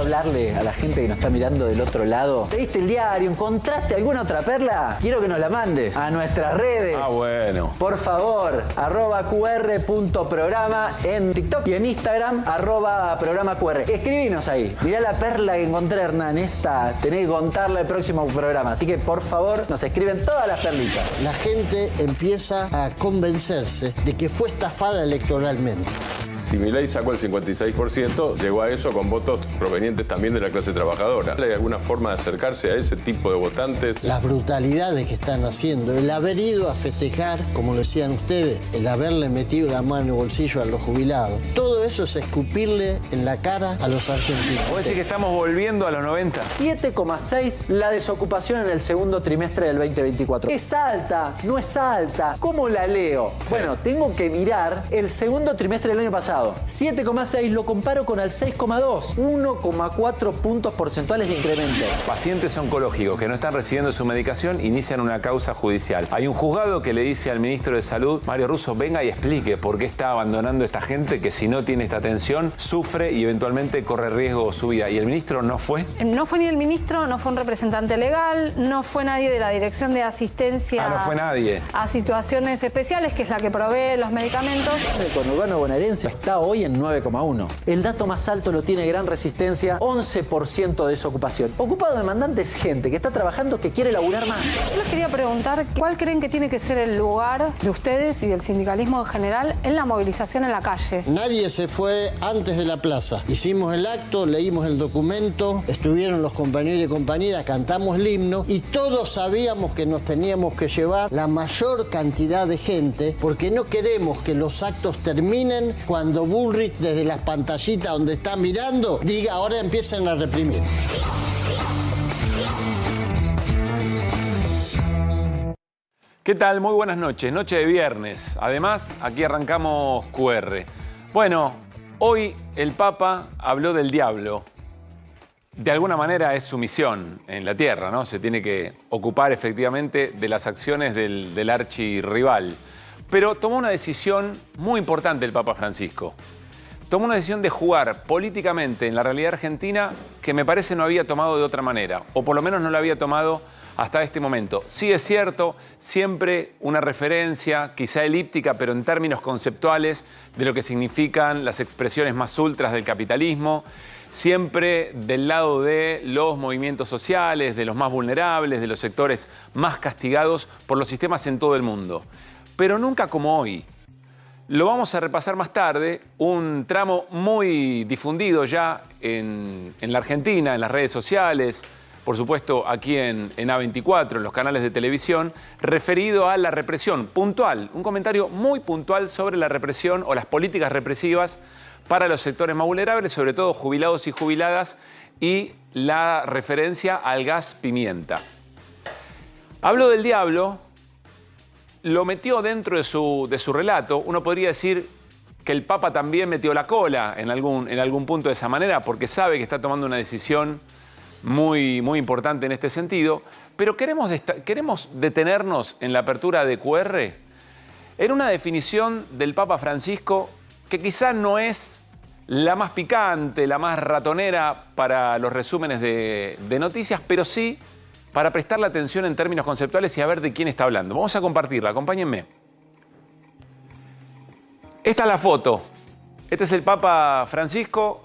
hablarle a la gente que nos está mirando del otro lado? ¿Leíste el diario? ¿Encontraste alguna otra perla? Quiero que nos la mandes a nuestras redes. Ah, bueno. Por favor, @qr.programa en TikTok y en Instagram, @programa_qr. Escribinos ahí. Mirá la perla que encontré, Hernán. Esta tenés que contarla el próximo programa. Así que, por favor, nos escriben todas las perlitas. La gente empieza a convencerse de que fue estafada electoralmente. Si Milei sacó el 56%, llegó a eso con votos provenientes también de la clase trabajadora. ¿Hay alguna forma de acercarse a ese tipo de votantes? Las brutalidades que están haciendo, el haber ido a festejar, como lo decían ustedes, el haberle metido la mano en el bolsillo a los jubilados, todo eso es escupirle en la cara a los argentinos. ¿Vos decís que estamos volviendo a los 90? 7,6 la desocupación en el segundo trimestre del 2024. ¿Es alta? ¿No es alta? ¿Cómo la leo? Sí. Bueno, tengo que mirar el segundo trimestre del año pasado. 7,6 lo comparo con el 6,2. 1,4 puntos porcentuales de incremento. Pacientes oncológicos que no están recibiendo su medicación inician una causa judicial. Hay un juzgado que le dice al ministro de Salud, Mario Russo, venga y explique por qué está abandonando a esta gente que si no tiene esta atención sufre y eventualmente corre riesgo su vida. ¿Y el ministro no fue? No fue ni el ministro, no fue un representante legal, no fue nadie de la Dirección de Asistencia no fue nadie. A Situaciones Especiales, que es la que provee los medicamentos. El conurbano bonaerense está hoy en 9,1. El dato más alto lo tiene Gran Resistencia, 11% de desocupación. Ocupado demandante es gente que está trabajando, que quiere laburar más. Yo les quería preguntar, ¿cuál creen que tiene que ser el lugar de ustedes y del sindicalismo en general en la movilización en la calle? Nadie se fue antes de la plaza. Hicimos el acto, leímos el documento, estuvieron los compañeros y compañeras, cantamos el himno y todos sabíamos que nos teníamos que llevar la mayor cantidad de gente porque no queremos que los actos terminen cuando Bullrich desde las pantallitas donde está mirando diga ahora empiezan a reprimir. ¿Qué tal? Muy buenas noches. Noche de viernes. Además, aquí arrancamos QR. Bueno, hoy el Papa habló del diablo. De alguna manera es su misión en la tierra, ¿no? Se tiene que ocupar efectivamente de las acciones del archirrival. Pero tomó una decisión muy importante el Papa Francisco. Tomó una decisión de jugar políticamente en la realidad argentina que me parece no había tomado de otra manera, o por lo menos no la había tomado hasta este momento. Sí es cierto, siempre una referencia, quizá elíptica, pero en términos conceptuales, de lo que significan las expresiones más ultras del capitalismo, siempre del lado de los movimientos sociales, de los más vulnerables, de los sectores más castigados por los sistemas en todo el mundo. Pero nunca como hoy. Lo vamos a repasar más tarde, un tramo muy difundido ya en la Argentina, en las redes sociales, por supuesto aquí en A24, en los canales de televisión, referido a la represión puntual, un comentario muy puntual sobre la represión o las políticas represivas para los sectores más vulnerables, sobre todo jubilados y jubiladas, y la referencia al gas pimienta. Hablo del diablo. Lo metió dentro de su relato. Uno podría decir que el Papa también metió la cola en algún punto de esa manera, porque sabe que está tomando una decisión muy, muy importante en este sentido. Pero queremos detenernos en la apertura de QR en una definición del Papa Francisco que quizá no es la más picante, la más ratonera para los resúmenes de noticias, pero sí para prestarle atención en términos conceptuales y a ver de quién está hablando. Vamos a compartirla, acompáñenme. Esta es la foto. Este es el Papa Francisco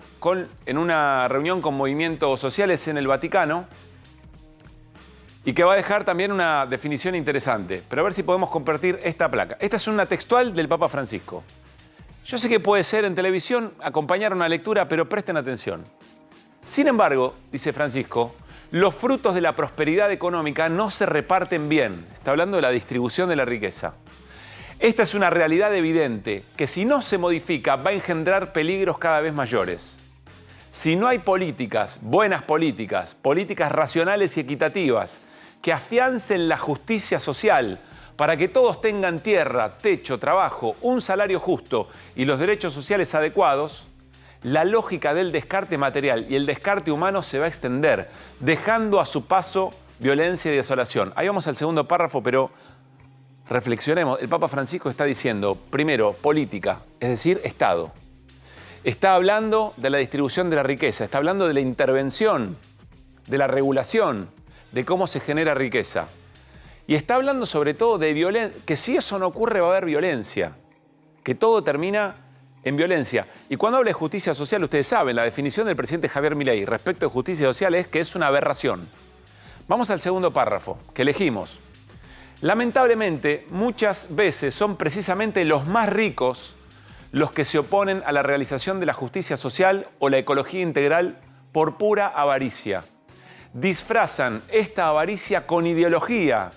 en una reunión con movimientos sociales en el Vaticano y que va a dejar también una definición interesante. Pero a ver si podemos compartir esta placa. Esta es una textual del Papa Francisco. Yo sé que puede ser en televisión acompañar una lectura, pero presten atención. Sin embargo, dice Francisco, los frutos de la prosperidad económica no se reparten bien. Está hablando de la distribución de la riqueza. Esta es una realidad evidente que si no se modifica va a engendrar peligros cada vez mayores. Si no hay políticas, buenas políticas, políticas racionales y equitativas que afiancen la justicia social para que todos tengan tierra, techo, trabajo, un salario justo y los derechos sociales adecuados, la lógica del descarte material y el descarte humano se va a extender, dejando a su paso violencia y desolación. Ahí vamos al segundo párrafo, pero reflexionemos. El Papa Francisco está diciendo, primero, política, es decir, Estado. está hablando de la distribución de la riqueza, está hablando de la intervención, de la regulación, de cómo se genera riqueza. Y está hablando sobre todo de violencia, que si eso no ocurre va a haber violencia, que todo termina en violencia. Y cuando habla de justicia social, ustedes saben, la definición del presidente Javier Milei respecto de justicia social es que es una aberración. Vamos al segundo párrafo, que elegimos. Lamentablemente, muchas veces son precisamente los más ricos los que se oponen a la realización de la justicia social o la ecología integral por pura avaricia. Disfrazan esta avaricia con ideología,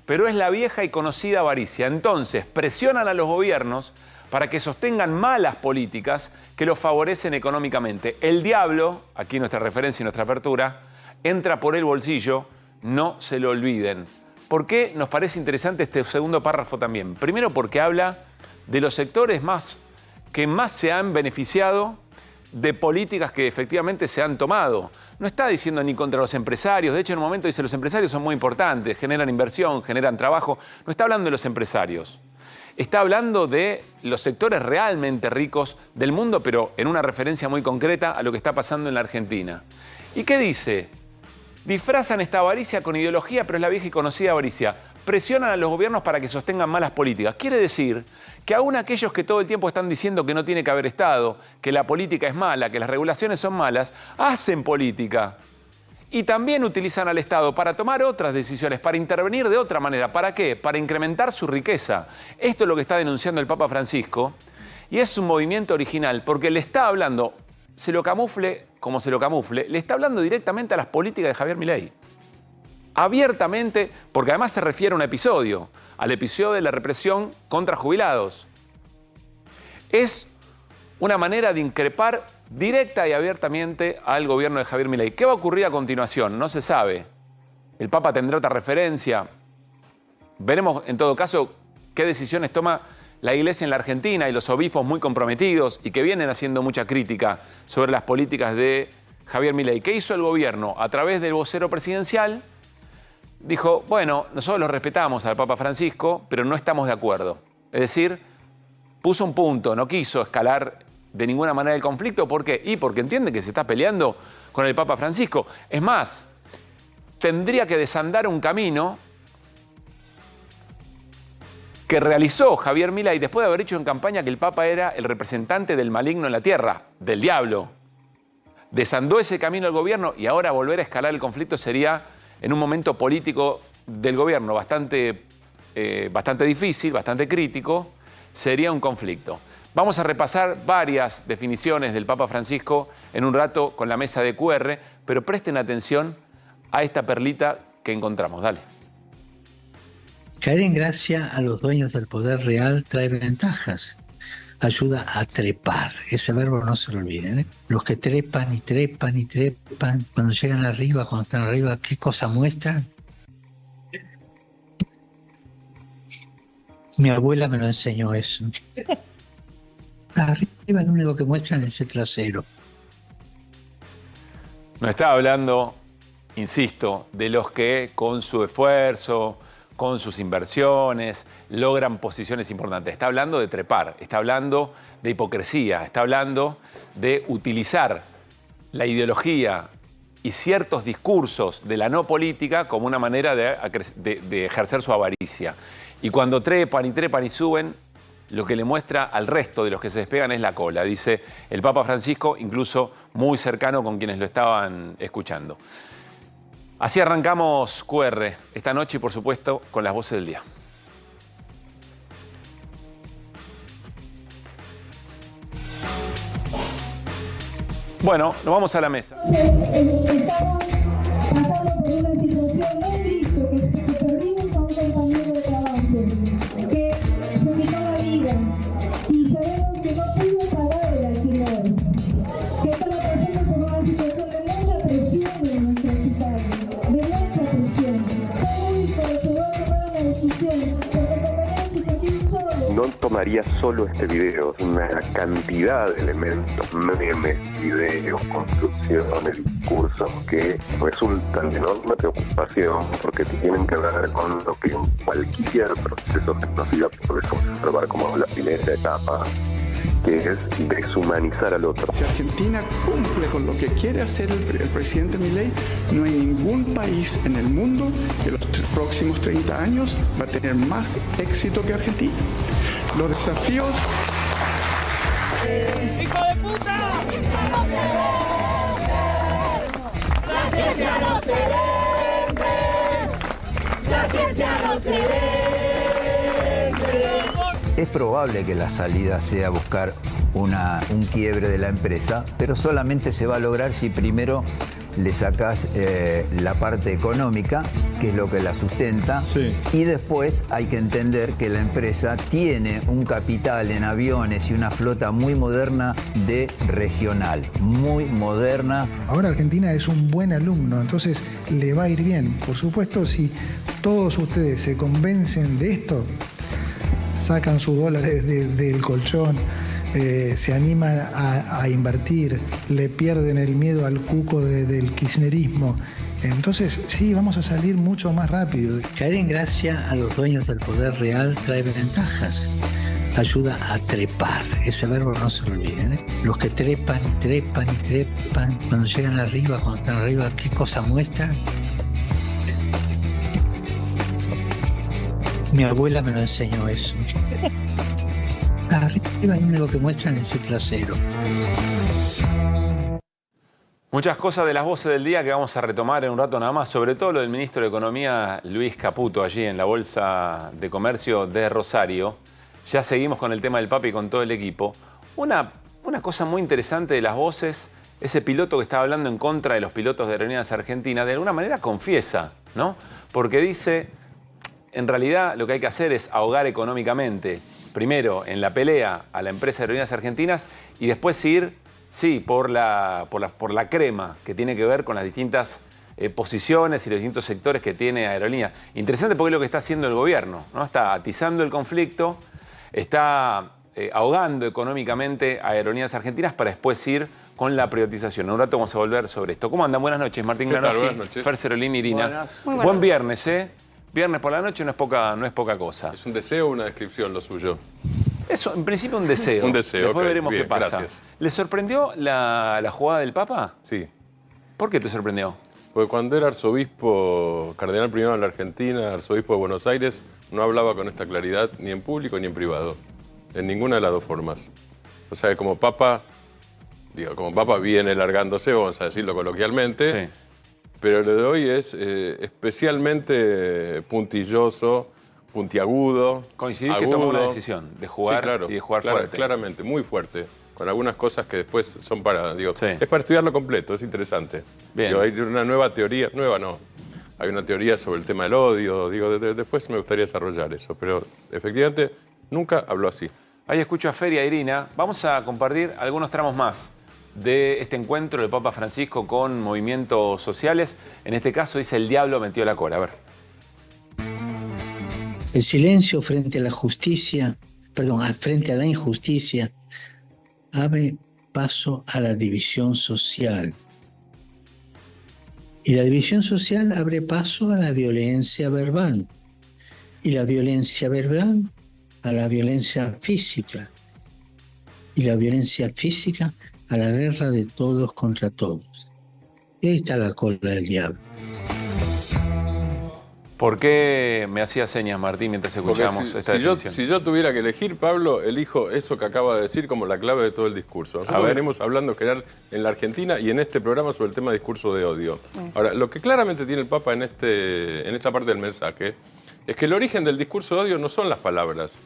pero es la vieja y conocida avaricia. Entonces, presionan a los gobiernos para que sostengan malas políticas que los favorecen económicamente. El diablo, aquí nuestra referencia y nuestra apertura, entra por el bolsillo, no se lo olviden. ¿Por qué nos parece interesante este segundo párrafo también? Primero porque habla de los sectores que más se han beneficiado de políticas que efectivamente se han tomado. No está diciendo ni contra los empresarios, de hecho en un momento dice los empresarios son muy importantes, generan inversión, generan trabajo. No está hablando de los empresarios, está hablando de los sectores realmente ricos del mundo, pero en una referencia muy concreta a lo que está pasando en la Argentina. ¿Y qué dice? Disfrazan esta avaricia con ideología, pero es la vieja y conocida avaricia. Presionan a los gobiernos para que sostengan malas políticas. Quiere decir que aún aquellos que todo el tiempo están diciendo que no tiene que haber Estado, que la política es mala, que las regulaciones son malas, hacen política. Y también utilizan al Estado para tomar otras decisiones, para intervenir de otra manera. ¿Para qué? Para incrementar su riqueza. Esto es lo que está denunciando el Papa Francisco. Y es un movimiento original, porque le está hablando, se lo camufle como se lo camufle, le está hablando directamente a las políticas de Javier Milei. Abiertamente, porque además se refiere a un episodio, al episodio de la represión contra jubilados. Es una manera de increpar directa y abiertamente al gobierno de Javier Milei. ¿Qué va a ocurrir a continuación? No se sabe. El Papa tendrá otra referencia. Veremos, en todo caso, qué decisiones toma la Iglesia en la Argentina y los obispos muy comprometidos y que vienen haciendo mucha crítica sobre las políticas de Javier Milei. ¿Qué hizo el gobierno? A través del vocero presidencial dijo, bueno, nosotros lo respetamos al Papa Francisco, pero no estamos de acuerdo. Es decir, puso un punto, no quiso escalar de ninguna manera el conflicto. ¿Por qué? Y porque entiende que se está peleando con el Papa Francisco. Es más, tendría que desandar un camino que realizó Javier Milei después de haber dicho en campaña que el Papa era el representante del maligno en la tierra, del diablo. Desandó ese camino el gobierno y ahora volver a escalar el conflicto sería, en un momento político del gobierno bastante difícil, bastante crítico, sería un conflicto. Vamos a repasar varias definiciones del Papa Francisco en un rato con la mesa de QR, pero presten atención a esta perlita que encontramos. Dale. Caer en gracia a los dueños del poder real trae ventajas. Ayuda a trepar. Ese verbo no se lo olviden, ¿eh? Los que trepan y trepan y trepan, cuando llegan arriba, cuando están arriba, ¿qué cosa muestran? Mi abuela me lo enseñó eso. Arriba lo único que muestran es el trasero. No está hablando, insisto, de los que con su esfuerzo, con sus inversiones, logran posiciones importantes. Está hablando de trepar, está hablando de hipocresía, está hablando de utilizar la ideología y ciertos discursos de la no política como una manera de ejercer su avaricia. Y cuando trepan y suben, lo que le muestra al resto de los que se despegan es la cola, dice el Papa Francisco, incluso muy cercano con quienes lo estaban escuchando. Así arrancamos QR esta noche y, por supuesto, con las voces del día. Bueno, nos vamos a la mesa. Estamos pasando por una situación muy triste, que perdimos a un compañero de trabajo, que se quitó la vida y sabemos que no pudo pagar el alquiler, que estamos pasando por una situación de mucha presión en nuestro hospital, de mucha presión. Hoy se va a tomar una decisión, porque compañeros se sentir solos. No tomaría solo este video, una cantidad de elementos, memes, videos, construcciones, discursos que resultan de enorme preocupación porque tienen que ver con lo que en cualquier proceso que nos iba podemos observar como la primera etapa que es deshumanizar al otro. Si Argentina cumple con lo que quiere hacer el presidente Milei, no hay ningún país en el mundo que los próximos 30 años va a tener más éxito que Argentina. Los desafíos... ¡Hijo de puta! La ciencia no se vende. La ciencia no se vende. Es probable que la salida sea buscar un quiebre de la empresa, pero solamente se va a lograr si primero le sacas la parte económica, que es lo que la sustenta, sí. Y después hay que entender que la empresa tiene un capital en aviones y una flota muy moderna de regional, muy moderna. Ahora Argentina es un buen alumno, entonces le va a ir bien. Por supuesto, si todos ustedes se convencen de esto, sacan sus dólares del colchón, se animan a invertir, le pierden el miedo al cuco del kirchnerismo. Entonces, sí, vamos a salir mucho más rápido. Caer en gracia a los dueños del poder real trae ventajas. Ayuda a trepar. Ese verbo no se lo olviden, ¿eh? Los que trepan y trepan y trepan, cuando llegan arriba, cuando están arriba, ¿qué cosa muestran? Mi abuela me lo enseñó eso. Arriba lo único que muestran es el trasero. Muchas cosas de las voces del día que vamos a retomar en un rato nada más, sobre todo lo del ministro de Economía, Luis Caputo, allí en la Bolsa de Comercio de Rosario. Ya seguimos con el tema del Papa y con todo el equipo. Una cosa muy interesante de las voces, ese piloto que estaba hablando en contra de los pilotos de Aerolíneas Argentinas, de alguna manera confiesa, ¿no? Porque dice, en realidad lo que hay que hacer es ahogar económicamente, primero en la pelea a la empresa de Aerolíneas Argentinas y después ir, sí, por la crema que tiene que ver con las distintas posiciones y los distintos sectores que tiene Aerolíneas. Interesante porque es lo que está haciendo el gobierno, ¿no? Está atizando el conflicto, está ahogando económicamente a Aerolíneas Argentinas para después ir con la privatización. En un rato vamos a volver sobre esto. ¿Cómo andan? Buenas noches, Martín Granowski, Buenas noches. Fer Cerolini, Irina. Buenas. Buen viernes, ¿eh? Viernes por la noche no es poca cosa. ¿Es un deseo o una descripción lo suyo? Eso, en principio un deseo. Un deseo, Después ok, veremos bien, qué pasa. gracias. ¿Le sorprendió la jugada del Papa? Sí. ¿Por qué te sorprendió? Porque cuando era arzobispo, cardenal primado en la Argentina, arzobispo de Buenos Aires, no hablaba con esta claridad ni en público ni en privado. En ninguna de las dos formas. O sea, como Papa viene largándose, vamos a decirlo coloquialmente, sí. Pero lo de hoy es especialmente puntilloso, puntiagudo. Coincidís que tomó una decisión de jugar, sí, claro, y de jugar fuerte. Claramente, muy fuerte. Con algunas cosas que después son para, sí. Es para estudiarlo completo, es interesante. Bien. Hay una nueva teoría, hay una teoría sobre el tema del odio, después me gustaría desarrollar eso, pero efectivamente nunca habló así. Ahí escucho a Fer y a Irina. Vamos a compartir algunos tramos más de este encuentro del Papa Francisco con movimientos sociales. En este caso dice: el diablo metió la cola. A ver. El silencio frente a la justicia, frente a la injusticia, abre paso a la división social. Y la división social abre paso a la violencia verbal. Y la violencia verbal a la violencia física. Y la violencia física a la guerra de todos contra todos. Y ahí está la cola del diablo. ¿Por qué me hacía señas, Martín, mientras escuchamos esta definición? Si yo tuviera que elegir, Pablo, elijo eso que acaba de decir como la clave de todo el discurso. Nosotros venimos hablando en general en la Argentina y en este programa sobre el tema de discurso de odio. Sí. Ahora, lo que claramente tiene el Papa en esta parte del mensaje es que el origen del discurso de odio no son las palabras.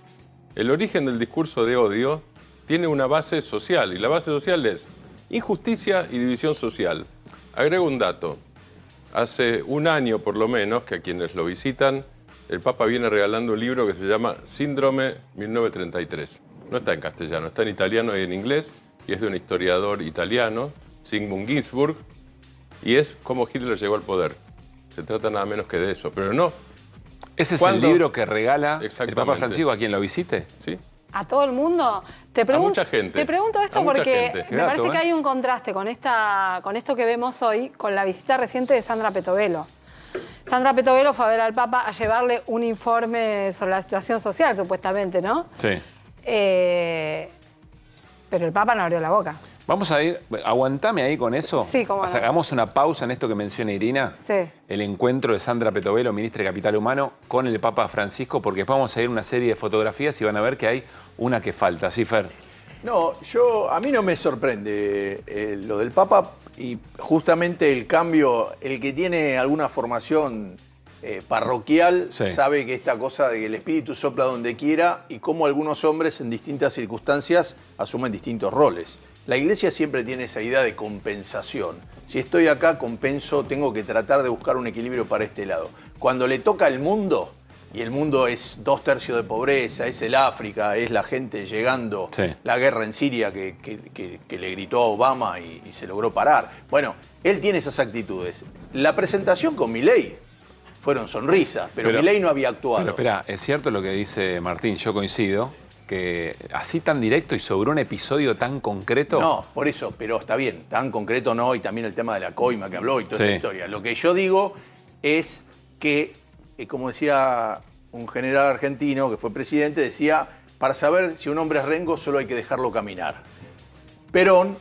El origen del discurso de odio tiene una base social, y la base social es injusticia y división social. Agrego un dato. Hace un año, por lo menos, que a quienes lo visitan, el Papa viene regalando un libro que se llama Síndrome 1933. No está en castellano, está en italiano y en inglés, y es de un historiador italiano, Sigmund Ginsburg, y es cómo Hitler llegó al poder. Se trata nada menos que de eso, pero no. ¿Ese es el libro que regala el Papa Francisco a quien lo visite? Sí. ¿A todo el mundo? A mucha gente. Te pregunto esto porque me parece que hay un contraste con esto que vemos hoy, con la visita reciente de Sandra Petovelo. Sandra Petovelo fue a ver al Papa a llevarle un informe sobre la situación social, supuestamente, ¿no? Sí. Pero el Papa no abrió la boca. Vamos a ir, aguantame ahí con eso. Sí, cómo no. Hagamos una pausa en esto que menciona Irina. Sí. El encuentro de Sandra Petovelo, ministra de Capital Humano, con el Papa Francisco, porque después vamos a ir a una serie de fotografías y van a ver que hay una que falta. ¿Sí, Fer? No, a mí no me sorprende lo del Papa y justamente el cambio, el que tiene alguna formación parroquial, Sí. sabe que esta cosa de que el espíritu sopla donde quiera y cómo algunos hombres en distintas circunstancias asumen distintos roles. La Iglesia siempre tiene esa idea de compensación. Si estoy acá, compenso, tengo que tratar de buscar un equilibrio para este lado. Cuando le toca al mundo, y el mundo es 2/3 de pobreza, es el África, es la gente llegando, Sí. la guerra en Siria que le gritó a Obama y se logró parar. Bueno, él tiene esas actitudes. La presentación con Milei fueron sonrisas, pero Milei no había actuado. Pero espera, es cierto lo que dice Martín, yo coincido, que así tan directo y sobre un episodio tan concreto... No, por eso, pero está bien, tan concreto no, y también el tema de la coima que habló y toda Sí. esta historia. Lo que yo digo es que, como decía un general argentino que fue presidente, decía, para saber si un hombre es rengo solo hay que dejarlo caminar. Perón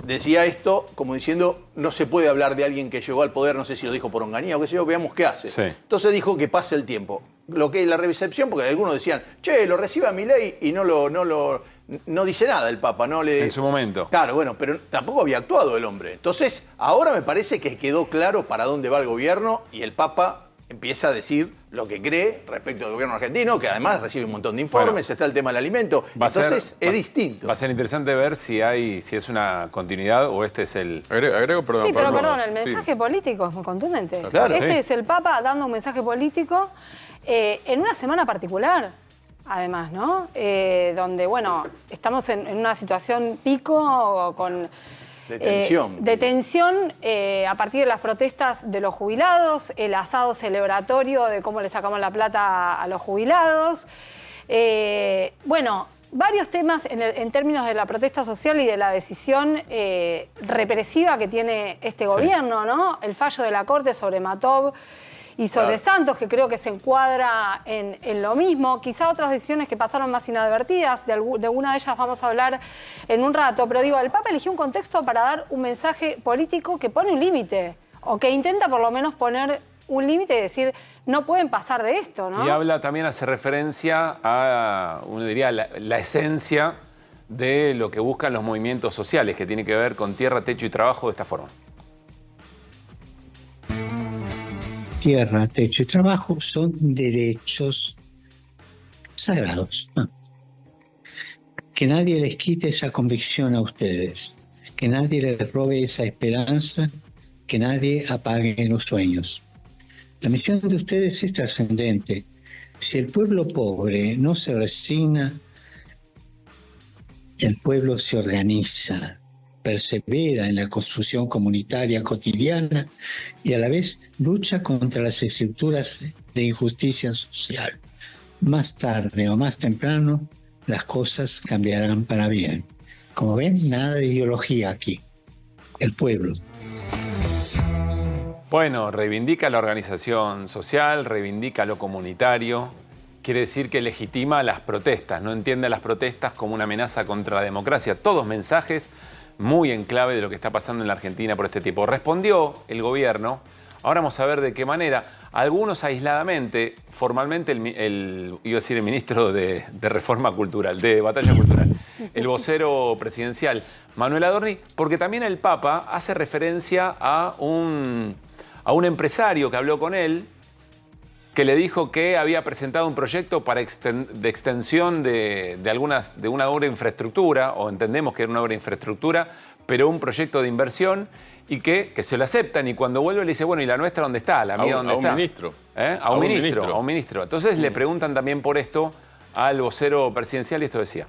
decía esto como diciendo, no se puede hablar de alguien que llegó al poder, no sé si lo dijo por onganía o qué sé yo, veamos qué hace. Sí. Entonces dijo que pase el tiempo. Lo que es la recepción, porque algunos decían, che, lo reciba Milei y no dice nada el Papa, no le... En su momento. Claro, bueno, pero tampoco había actuado el hombre. Entonces, ahora me parece que quedó claro para dónde va el gobierno y el Papa empieza a decir lo que cree respecto al gobierno argentino, que además recibe un montón de informes, Bueno, está el tema del alimento. Entonces, es distinto. Va a ser interesante ver si es una continuidad o este es el... Agrego, perdón, Sí, pero Pablo. perdón, el Sí. mensaje político es muy contundente. Claro. Este Sí. es el Papa dando un mensaje político en una semana particular, además, ¿no? Donde, bueno, estamos en una situación pico con... De tensión. de tensión a partir de las protestas de los jubilados, el asado celebratorio de cómo le sacamos la plata a los jubilados. Bueno, varios temas en términos de la protesta social y de la decisión represiva que tiene este gobierno, ¿no? El fallo de la Corte sobre Matov y sobre Santos, que creo que se encuadra en lo mismo. Quizá otras decisiones que pasaron más inadvertidas, de alguna de ellas vamos a hablar en un rato. Pero digo, el Papa eligió un contexto para dar un mensaje político que pone un límite, o que intenta por lo menos poner un límite y decir, no pueden pasar de esto, ¿no? Y habla también, hace referencia a, uno diría, la esencia de lo que buscan los movimientos sociales, que tiene que ver con tierra, techo y trabajo de esta forma. Tierra, techo y trabajo son derechos sagrados. Que nadie les quite esa convicción a ustedes, que nadie les robe esa esperanza, que nadie apague los sueños. La misión de ustedes es trascendente. Si el pueblo pobre no se resigna, el pueblo se organiza, persevera en la construcción comunitaria cotidiana y a la vez lucha contra las estructuras de injusticia social. Más tarde o más temprano, las cosas cambiarán para bien. Como ven, nada de ideología aquí. El pueblo. Bueno, reivindica la organización social, reivindica lo comunitario. Quiere decir que legitima las protestas, no entiende las protestas como una amenaza contra la democracia. Todos mensajes muy en clave de lo que está pasando en la Argentina por este tipo. Respondió el gobierno, ahora vamos a ver de qué manera. Algunos aisladamente, formalmente iba a decir el ministro de Reforma Cultural, de Batalla Cultural, el vocero presidencial, Manuel Adorni, porque también el Papa hace referencia a un empresario que habló con él, que le dijo que había presentado un proyecto de extensión de una obra de infraestructura, o entendemos que era una obra de infraestructura, pero un proyecto de inversión, y que se lo aceptan, y cuando vuelve le dice, bueno, ¿y la nuestra dónde está? ¿La mía dónde está? A un ministro. A un ministro. Entonces le preguntan también por esto al vocero presidencial, y esto decía.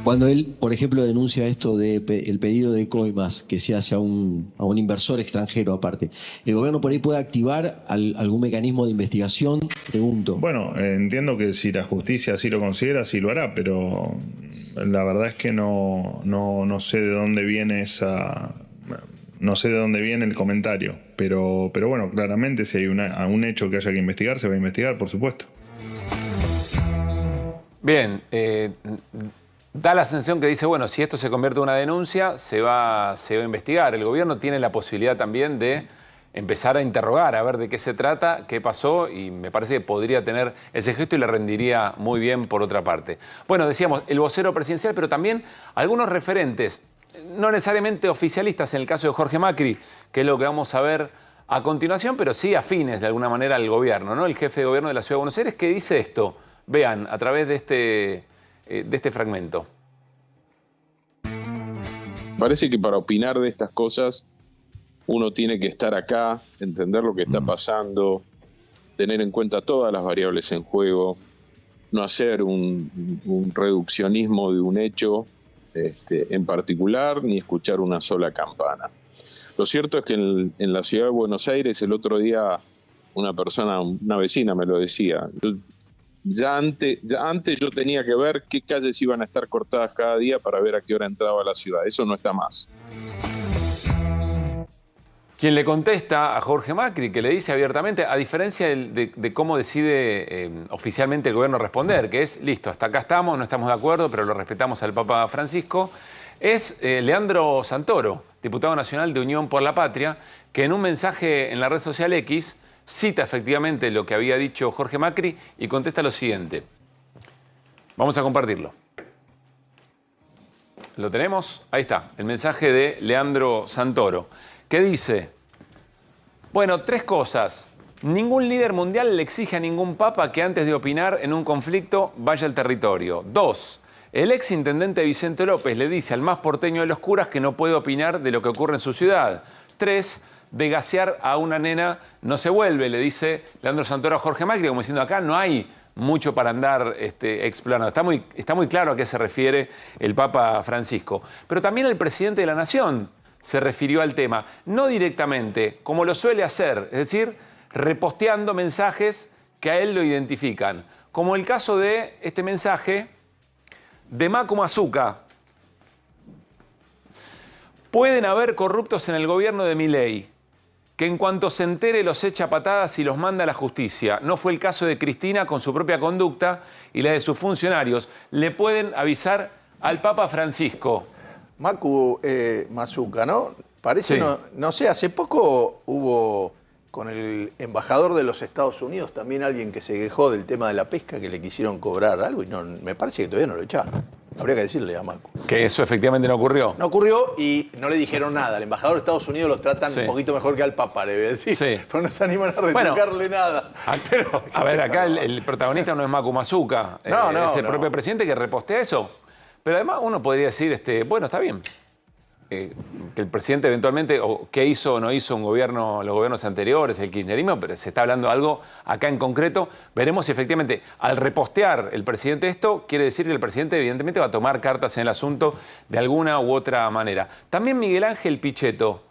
Cuando él, por ejemplo, denuncia esto del pedido de coimas que se hace a un inversor extranjero aparte, ¿el gobierno por ahí puede activar algún mecanismo de investigación? Pregunto. Bueno, entiendo que si la justicia así lo considera, sí lo hará, pero la verdad es que no sé de dónde viene no sé de dónde viene el comentario, pero bueno, claramente si hay un hecho que haya que investigar, se va a investigar, por supuesto. Bien, Da la sensación que dice, bueno, si esto se convierte en una denuncia, se va a investigar. El gobierno tiene la posibilidad también de empezar a interrogar, a ver de qué se trata, qué pasó, y me parece que podría tener ese gesto y le rendiría muy bien por otra parte. Bueno, decíamos, el vocero presidencial, pero también algunos referentes, no necesariamente oficialistas en el caso de Jorge Macri, que es lo que vamos a ver a continuación, pero sí afines de alguna manera al gobierno, ¿no? El jefe de gobierno de la Ciudad de Buenos Aires, que dice esto. Vean, a través de este fragmento. Parece que para opinar de estas cosas uno tiene que estar acá, entender lo que está pasando, tener en cuenta todas las variables en juego, no hacer un reduccionismo de un hecho en particular, ni escuchar una sola campana. Lo cierto es que en la Ciudad de Buenos Aires el otro día una vecina me lo decía. Ya antes yo tenía que ver qué calles iban a estar cortadas cada día para ver a qué hora entraba la ciudad. Eso no está más. Quien le contesta a Jorge Macri, que le dice abiertamente, a diferencia de cómo decide oficialmente el gobierno responder, que es, listo, hasta acá estamos, no estamos de acuerdo, pero lo respetamos al Papa Francisco, es Leandro Santoro, diputado nacional de Unión por la Patria, que en un mensaje en la red social X cita efectivamente lo que había dicho Jorge Macri y contesta lo siguiente. Vamos a compartirlo. ¿Lo tenemos? Ahí está, el mensaje de Leandro Santoro, que dice, bueno, 3 cosas. Ningún líder mundial le exige a ningún papa que antes de opinar en un conflicto vaya al territorio. 2. El ex intendente Vicente López le dice al más porteño de los curas que no puede opinar de lo que ocurre en su ciudad. 3. De gasear a una nena no se vuelve, le dice Leandro Santoro a Jorge Macri, como diciendo acá no hay mucho para andar explanando. Está muy claro a qué se refiere el Papa Francisco. Pero también el presidente de la Nación se refirió al tema, no directamente, como lo suele hacer, es decir, reposteando mensajes que a él lo identifican. Como el caso de este mensaje de Macu Mazuca. Pueden haber corruptos en el gobierno de Milei, que en cuanto se entere los echa patadas y los manda a la justicia. No fue el caso de Cristina con su propia conducta y la de sus funcionarios. Le pueden avisar al Papa Francisco. Macu Mazuca, ¿no? Parece, sí. No sé, hace poco hubo con el embajador de los Estados Unidos también alguien que se quejó del tema de la pesca, que le quisieron cobrar algo y no, me parece que todavía no lo echaron. Habría que decirle a Macu. Que eso efectivamente no ocurrió. No ocurrió y no le dijeron nada. Al embajador de Estados Unidos lo tratan un poquito mejor que al Papa, le voy a decir. Sí. Pero no se animan a retocarle nada. Pero, a ver, acá el protagonista no es Macu Mazuca. Es el propio presidente que repostea eso. Pero además uno podría decir, bueno, está bien. Que el presidente eventualmente, o qué hizo o no hizo los gobiernos anteriores, el kirchnerismo, pero se está hablando de algo acá en concreto. Veremos si efectivamente al repostear el presidente esto, quiere decir que el presidente evidentemente va a tomar cartas en el asunto de alguna u otra manera. También Miguel Ángel Pichetto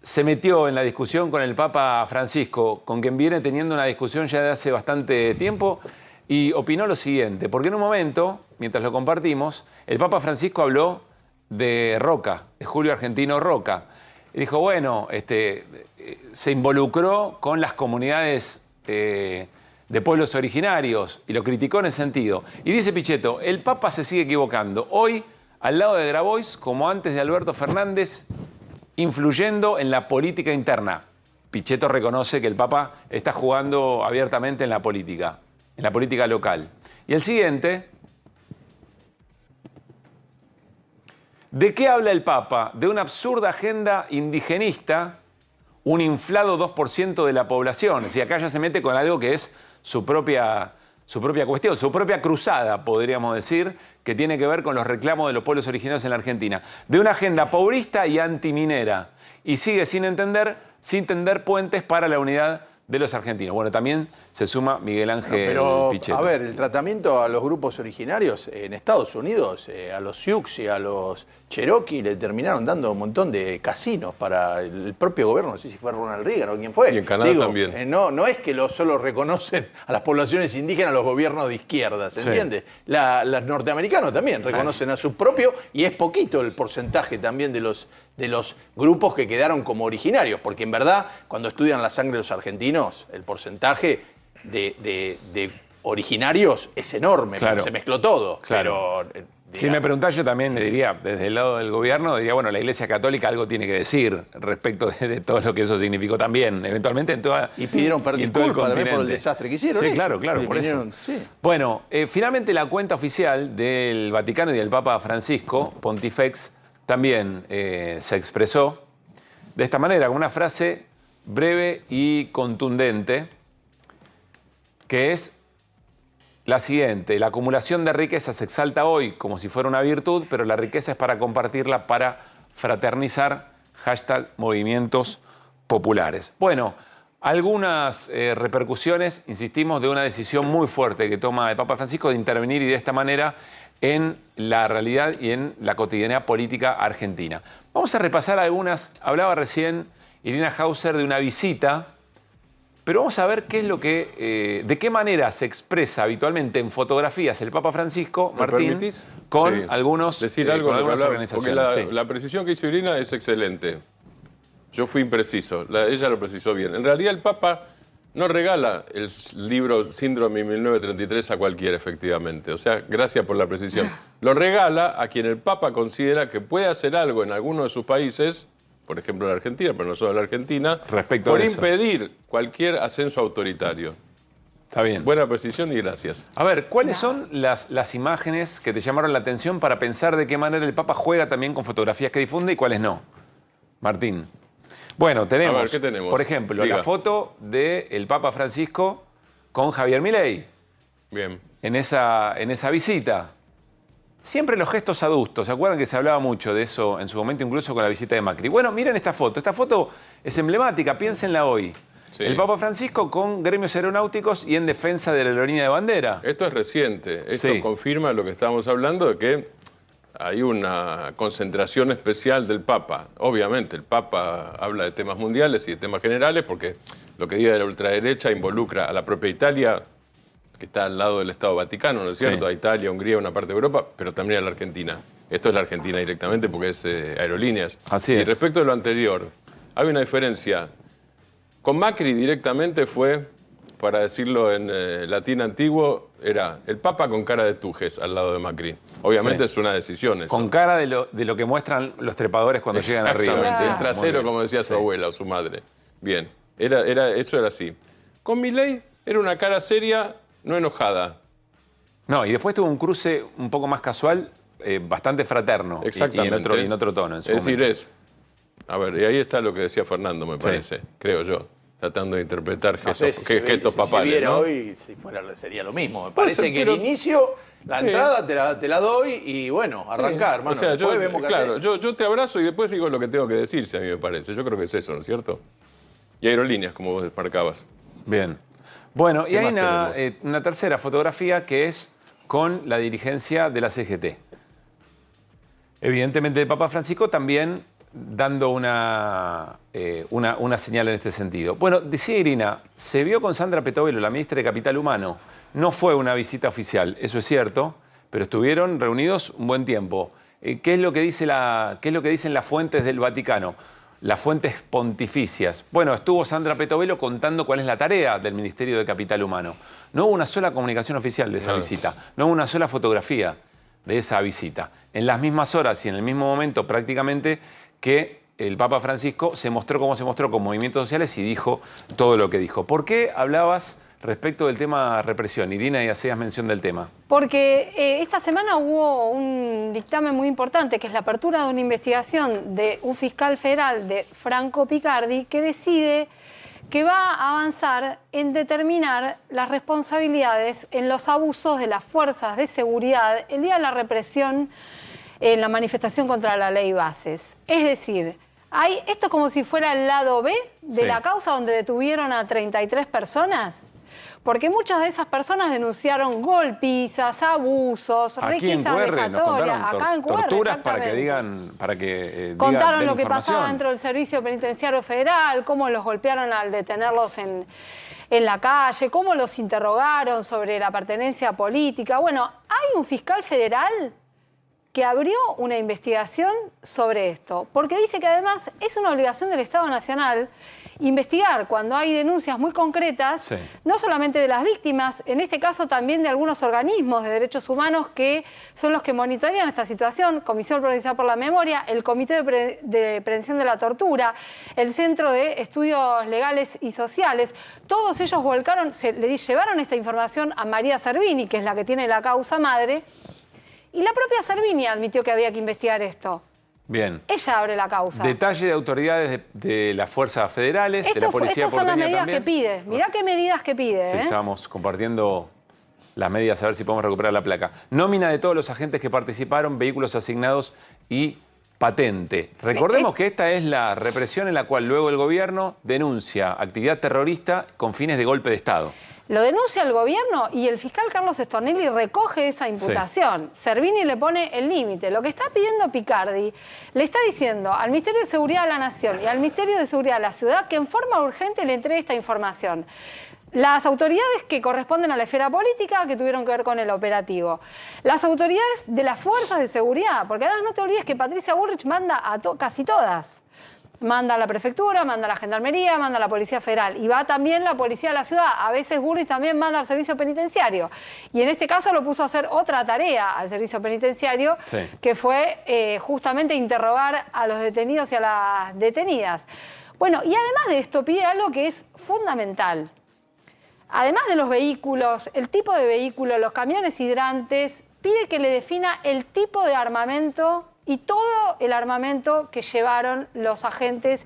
se metió en la discusión con el Papa Francisco, con quien viene teniendo una discusión ya de hace bastante tiempo, y opinó lo siguiente, porque en un momento, mientras lo compartimos, el Papa Francisco habló de Roca, de Julio Argentino Roca. Y dijo, bueno, se involucró con las comunidades de pueblos originarios y lo criticó en ese sentido. Y dice Pichetto, el Papa se sigue equivocando. Hoy, al lado de Grabois, como antes de Alberto Fernández, influyendo en la política interna. Pichetto reconoce que el Papa está jugando abiertamente en la política local. Y el siguiente... ¿De qué habla el Papa? De una absurda agenda indigenista, un inflado 2% de la población. Y acá ya se mete con algo que es su propia cuestión, su propia cruzada, podríamos decir, que tiene que ver con los reclamos de los pueblos originarios en la Argentina. De una agenda pobrista y antiminera. Y sigue sin tender puentes para la unidad de los argentinos. Bueno, también se suma Miguel Ángel Pichetto. A ver, el tratamiento a los grupos originarios en Estados Unidos, a los Sioux y a los Cherokee le terminaron dando un montón de casinos para el propio gobierno, no sé si fue Ronald Reagan o quién fue. Y en Canadá también. No es que solo reconocen a las poblaciones indígenas los gobiernos de izquierda, ¿se entiende? Los norteamericanos también reconocen a su propio, y es poquito el porcentaje también de los grupos que quedaron como originarios, porque en verdad, cuando estudian la sangre de los argentinos, el porcentaje de originarios es enorme, Claro. porque se mezcló todo. Claro. Pero, Si me preguntás, yo también le diría, desde el lado del gobierno, diría, bueno, la Iglesia Católica algo tiene que decir respecto de todo lo que eso significó también, eventualmente en toda. y pidieron y en todo el disculpas también por el continente. desastre que hicieron. Sí, ellos. claro, Y por eso. vinieron- sí. Bueno, finalmente la cuenta oficial del Vaticano y del Papa Francisco, Pontifex, también se expresó de esta manera, con una frase breve y contundente, que es la siguiente: la acumulación de riqueza se exalta hoy como si fuera una virtud, pero la riqueza es para compartirla, para fraternizar, #movimientos populares. Bueno, algunas repercusiones, insistimos, de una decisión muy fuerte que toma el Papa Francisco de intervenir y de esta manera en la realidad y en la cotidianidad política argentina. Vamos a repasar algunas. Hablaba recién Irina Hauser de una visita, pero vamos a ver qué es lo que, de qué manera se expresa habitualmente en fotografías el Papa Francisco, ¿Me Martín, permitís? con Sí. algunos, decir algo con de lo que algunas hablaba, organizaciones. porque sí. la precisión que hizo Irina es excelente. Yo fui impreciso, ella lo precisó bien. En realidad el Papa no regala el libro Síndrome 1933 a cualquiera, efectivamente. O sea, gracias por la precisión. Lo regala a quien el Papa considera que puede hacer algo en alguno de sus países, por ejemplo en la Argentina, pero no solo en la Argentina, Respecto por de eso. impedir cualquier ascenso autoritario. Está bien. Buena precisión y gracias. A ver, ¿cuáles son las imágenes que te llamaron la atención para pensar de qué manera el Papa juega también con fotografías que difunde y cuáles no? Martín. Bueno, tenemos, A ver, ¿qué tenemos? por ejemplo, Diga. la foto del Papa Francisco con Javier Milei Bien. en esa visita. Siempre los gestos adustos, ¿se acuerdan que se hablaba mucho de eso en su momento, incluso con la visita de Macri? Bueno, miren esta foto. Esta foto es emblemática, piénsenla hoy. Sí. El Papa Francisco con gremios aeronáuticos y en defensa de la aerolínea de bandera. Esto es reciente. Esto Sí. confirma lo que estábamos hablando de que hay una concentración especial del Papa. Obviamente, el Papa habla de temas mundiales y de temas generales porque lo que diga de la ultraderecha involucra a la propia Italia, que está al lado del Estado Vaticano, ¿no es cierto? Sí. A Italia, Hungría, una parte de Europa, pero también a la Argentina. Esto es la Argentina directamente porque es aerolíneas. Así y es. respecto de lo anterior, hay una diferencia. Con Macri directamente fue, para decirlo en latín antiguo, era el Papa con cara de Tujes al lado de Macri. Obviamente Sí. es una decisión eso. Con cara de lo que muestran los trepadores cuando llegan arriba. Exactamente, el Muy trasero, bien. como decía su Sí. abuela o su madre. Bien, eso era así. Con Milei era una cara seria, no enojada. No, y después tuvo un cruce un poco más casual, bastante fraterno. Exactamente. Y en otro tono. En su Es decir, momento. a ver, y ahí está lo que decía Fernando, me parece, creo yo, tratando de interpretar No sé gestos, si se ve- gestos si papales, se viera ¿no? hoy, si fuera, sería lo mismo. Me Puede parece ser, que pero- el inicio, la Sí. entrada te la doy y bueno, arrancar, hermano. O sea, Después vemos qué claro, hacer. yo te abrazo y después digo lo que tengo que decir, si a mí me parece. Yo creo que es eso, ¿no es cierto? Y aerolíneas, como vos marcabas. Bien. Bueno, y ¿Qué hay más una tercera fotografía que es con la dirigencia de la CGT. Evidentemente el Papa Francisco también dando una señal en este sentido. Bueno, decía Irina, se vio con Sandra Petovelo, la ministra de Capital Humano. No fue una visita oficial, eso es cierto, pero estuvieron reunidos un buen tiempo. ¿Qué es lo que dicen las fuentes del Vaticano? Las fuentes pontificias. Bueno, estuvo Sandra Petovelo contando cuál es la tarea del Ministerio de Capital Humano. No hubo una sola comunicación oficial de esa visita, no hubo una sola fotografía de esa visita. En las mismas horas y en el mismo momento prácticamente que el Papa Francisco se mostró como se mostró con movimientos sociales y dijo todo lo que dijo. ¿Por qué hablabas respecto del tema represión, Irina, y hacías mención del tema? Porque esta semana hubo un dictamen muy importante, que es la apertura de una investigación de un fiscal federal, de Franco Picardi, que decide que va a avanzar en determinar las responsabilidades en los abusos de las fuerzas de seguridad el día de la represión en la manifestación contra la ley Bases. Es decir, esto es como si fuera el lado B de Sí. la causa donde detuvieron a 33 personas. Porque muchas de esas personas denunciaron golpizas, abusos, Aquí en requisas QR nos vejatorias. contaron Acá en QR, torturas para que exactamente. digan, Contaron den lo que pasaba información. dentro del Servicio Penitenciario Federal, cómo los golpearon al detenerlos en la calle, cómo los interrogaron sobre la pertenencia política. Bueno, hay un fiscal federal que abrió una investigación sobre esto, porque dice que además es una obligación del Estado Nacional investigar cuando hay denuncias muy concretas, Sí. no solamente de las víctimas, en este caso también de algunos organismos de derechos humanos que son los que monitorean esta situación, Comisión Provincial por la Memoria, el Comité de Prevención de la Tortura, el Centro de Estudios Legales y Sociales. Todos ellos volcaron, le llevaron esta información a María Servini, que es la que tiene la causa madre, y la propia Servini admitió que había que investigar esto. Bien. Ella abre la causa. Detalle de autoridades de las fuerzas federales, de la policía Estas son las porteña medidas también. que pide. Mirá qué medidas que pide. Sí, estábamos compartiendo las medidas a ver si podemos recuperar la placa. Nómina de todos los agentes que participaron, vehículos asignados y patente. Recordemos que esta es la represión en la cual luego el gobierno denuncia actividad terrorista con fines de golpe de Estado. Lo denuncia el gobierno y el fiscal Carlos Stornelli recoge esa imputación. Servini le pone el límite. Lo que está pidiendo Picardi le está diciendo al Ministerio de Seguridad de la Nación y al Ministerio de Seguridad de la Ciudad que en forma urgente le entregue esta información. Las autoridades que corresponden a la esfera política que tuvieron que ver con el operativo. Las autoridades de las fuerzas de seguridad, porque además no te olvides que Patricia Bullrich manda a casi todas. Manda a la prefectura, manda a la gendarmería, manda a la policía federal. Y va también la policía de la ciudad. A veces Bullrich también manda al servicio penitenciario. Y en este caso lo puso a hacer otra tarea al servicio penitenciario, que fue justamente interrogar a los detenidos y a las detenidas. Bueno, y además de esto pide algo que es fundamental. Además de los vehículos, el tipo de vehículo, los camiones hidrantes, pide que le defina el tipo de armamento y todo el armamento que llevaron los agentes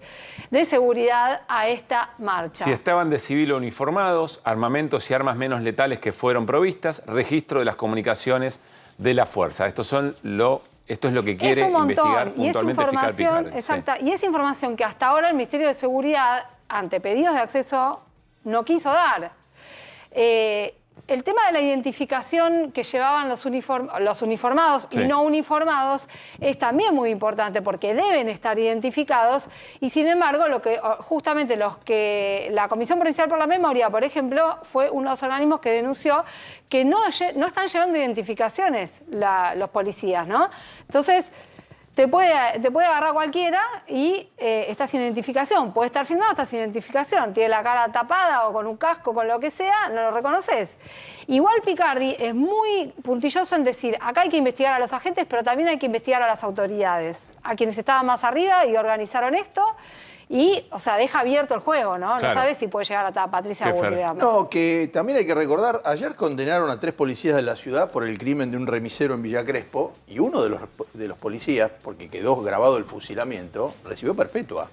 de seguridad a esta marcha. Si estaban de civil o uniformados, armamentos y armas menos letales que fueron provistas, registro de las comunicaciones de la fuerza. Esto es lo que quiere investigar puntualmente el fiscal Picardi. Exacta, y esa información que hasta ahora el Ministerio de Seguridad, ante pedidos de acceso, no quiso dar. El tema de la identificación que llevaban los uniformados y no uniformados es también muy importante porque deben estar identificados y sin embargo justamente los que la Comisión Provincial por la Memoria, por ejemplo, fue uno de los organismos que denunció que no están llevando identificaciones los policías, ¿no? Entonces te puede agarrar cualquiera y está sin identificación. Puede estar filmado, está sin identificación. Tiene la cara tapada o con un casco, con lo que sea, no lo reconoces. Igual Picardi es muy puntilloso en decir, acá hay que investigar a los agentes, pero también hay que investigar a las autoridades, a quienes estaban más arriba y organizaron esto. Y, o sea, deja abierto el juego, ¿no? Claro. No sabes si puede llegar a Patricia Bullrich, digamos. No, que también hay que recordar, ayer condenaron a 3 policías de la ciudad por el crimen de un remisero en Villa Crespo y uno de los policías, porque quedó grabado el fusilamiento, recibió perpetua.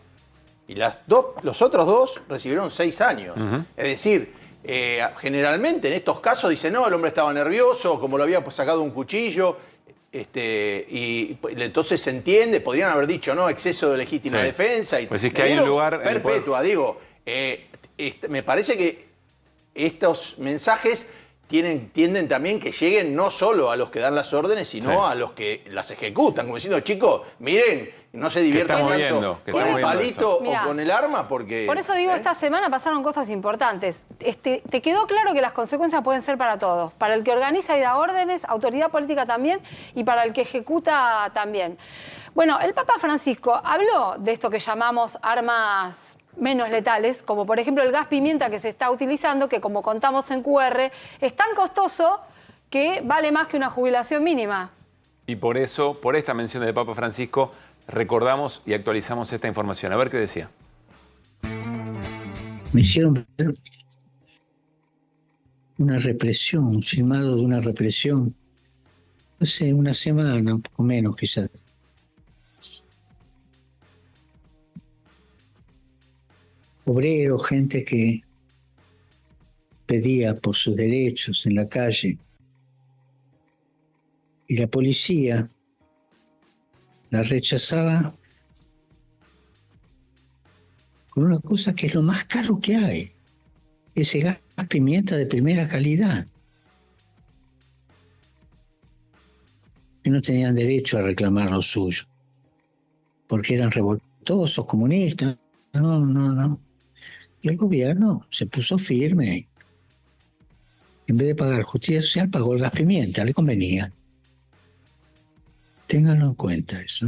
Y los otros 2 recibieron 6 años. Es decir, generalmente en estos casos dicen, no, el hombre estaba nervioso, como lo había sacado un cuchillo. Y entonces se entiende, podrían haber dicho, no, exceso de legítima defensa. Y pues es que hay un lugar perpetua, digo. Me parece que estos mensajes tienden también que lleguen no solo a los que dan las órdenes, sino a los que las ejecutan, como diciendo, chicos, miren, no se diviertan tanto con el palito o con el arma, porque... Por eso digo, esta semana pasaron cosas importantes. Te quedó claro que las consecuencias pueden ser para todos. Para el que organiza y da órdenes, autoridad política también, y para el que ejecuta también. Bueno, el Papa Francisco habló de esto que llamamos armas menos letales, como por ejemplo el gas pimienta que se está utilizando, que como contamos en QR, es tan costoso que vale más que una jubilación mínima. Y por eso, por esta mención del Papa Francisco, recordamos y actualizamos esta información. A ver qué decía. Me hicieron ver una represión, un filmado de una represión, hace una semana, un poco menos quizás. Obreros, gente que pedía por sus derechos en la calle. Y la policía la rechazaba con una cosa que es lo más caro que hay. Ese gas pimienta de primera calidad. Que no tenían derecho a reclamar lo suyo. Porque eran revoltosos, comunistas. No. Y el gobierno se puso firme. En vez de pagar justicia social, pagó el gas pimienta, le convenía. Ténganlo en cuenta eso.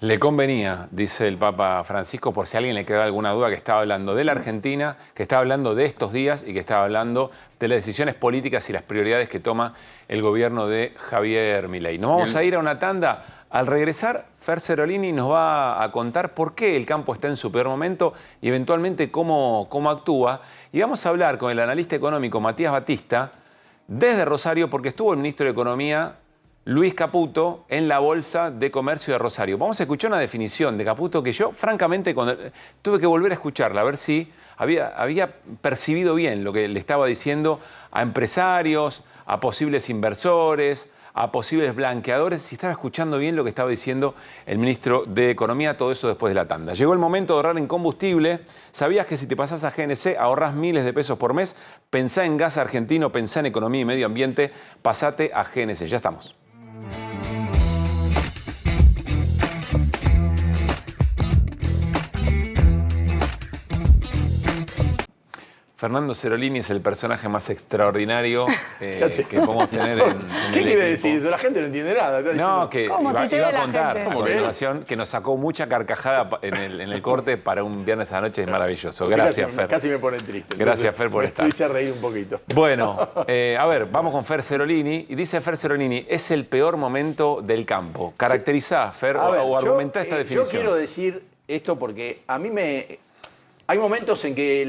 Le convenía, dice el Papa Francisco, por si a alguien le queda alguna duda, que estaba hablando de la Argentina, que estaba hablando de estos días y que estaba hablando de las decisiones políticas y las prioridades que toma el gobierno de Javier Milei. Nos vamos a ir a una tanda. Al regresar, Fer Serolini nos va a contar por qué el campo está en su peor momento y eventualmente cómo actúa. Y vamos a hablar con el analista económico Matías Batista desde Rosario, porque estuvo el ministro de Economía Luis Caputo en la Bolsa de Comercio de Rosario. Vamos a escuchar una definición de Caputo que yo, francamente, tuve que volver a escucharla, a ver si había percibido bien lo que le estaba diciendo a empresarios, a posibles inversores, a posibles blanqueadores, si estaba escuchando bien lo que estaba diciendo el ministro de Economía, todo eso después de la tanda. Llegó el momento de ahorrar en combustible. ¿Sabías que si te pasás a GNC ahorrás miles de pesos por mes? Pensá en gas argentino, pensá en economía y medio ambiente, pasate a GNC. Ya estamos. Fernando Serolini es el personaje más extraordinario que podemos tener en ¿Qué el quiere equipo. decir eso? La gente no entiende nada. No, que iba a contar a gente? continuación que nos sacó mucha carcajada en el corte para un viernes a la noche. Es maravilloso. Gracias, Fer. Casi me pone triste. Gracias, Fer, por estar. Me hice reír un poquito. Bueno, a ver, vamos con Fer Serolini. Y dice Fer Serolini, es el peor momento del campo. Caracterizá, Fer, o argumentá esta definición. Yo quiero decir esto porque a mí hay momentos en que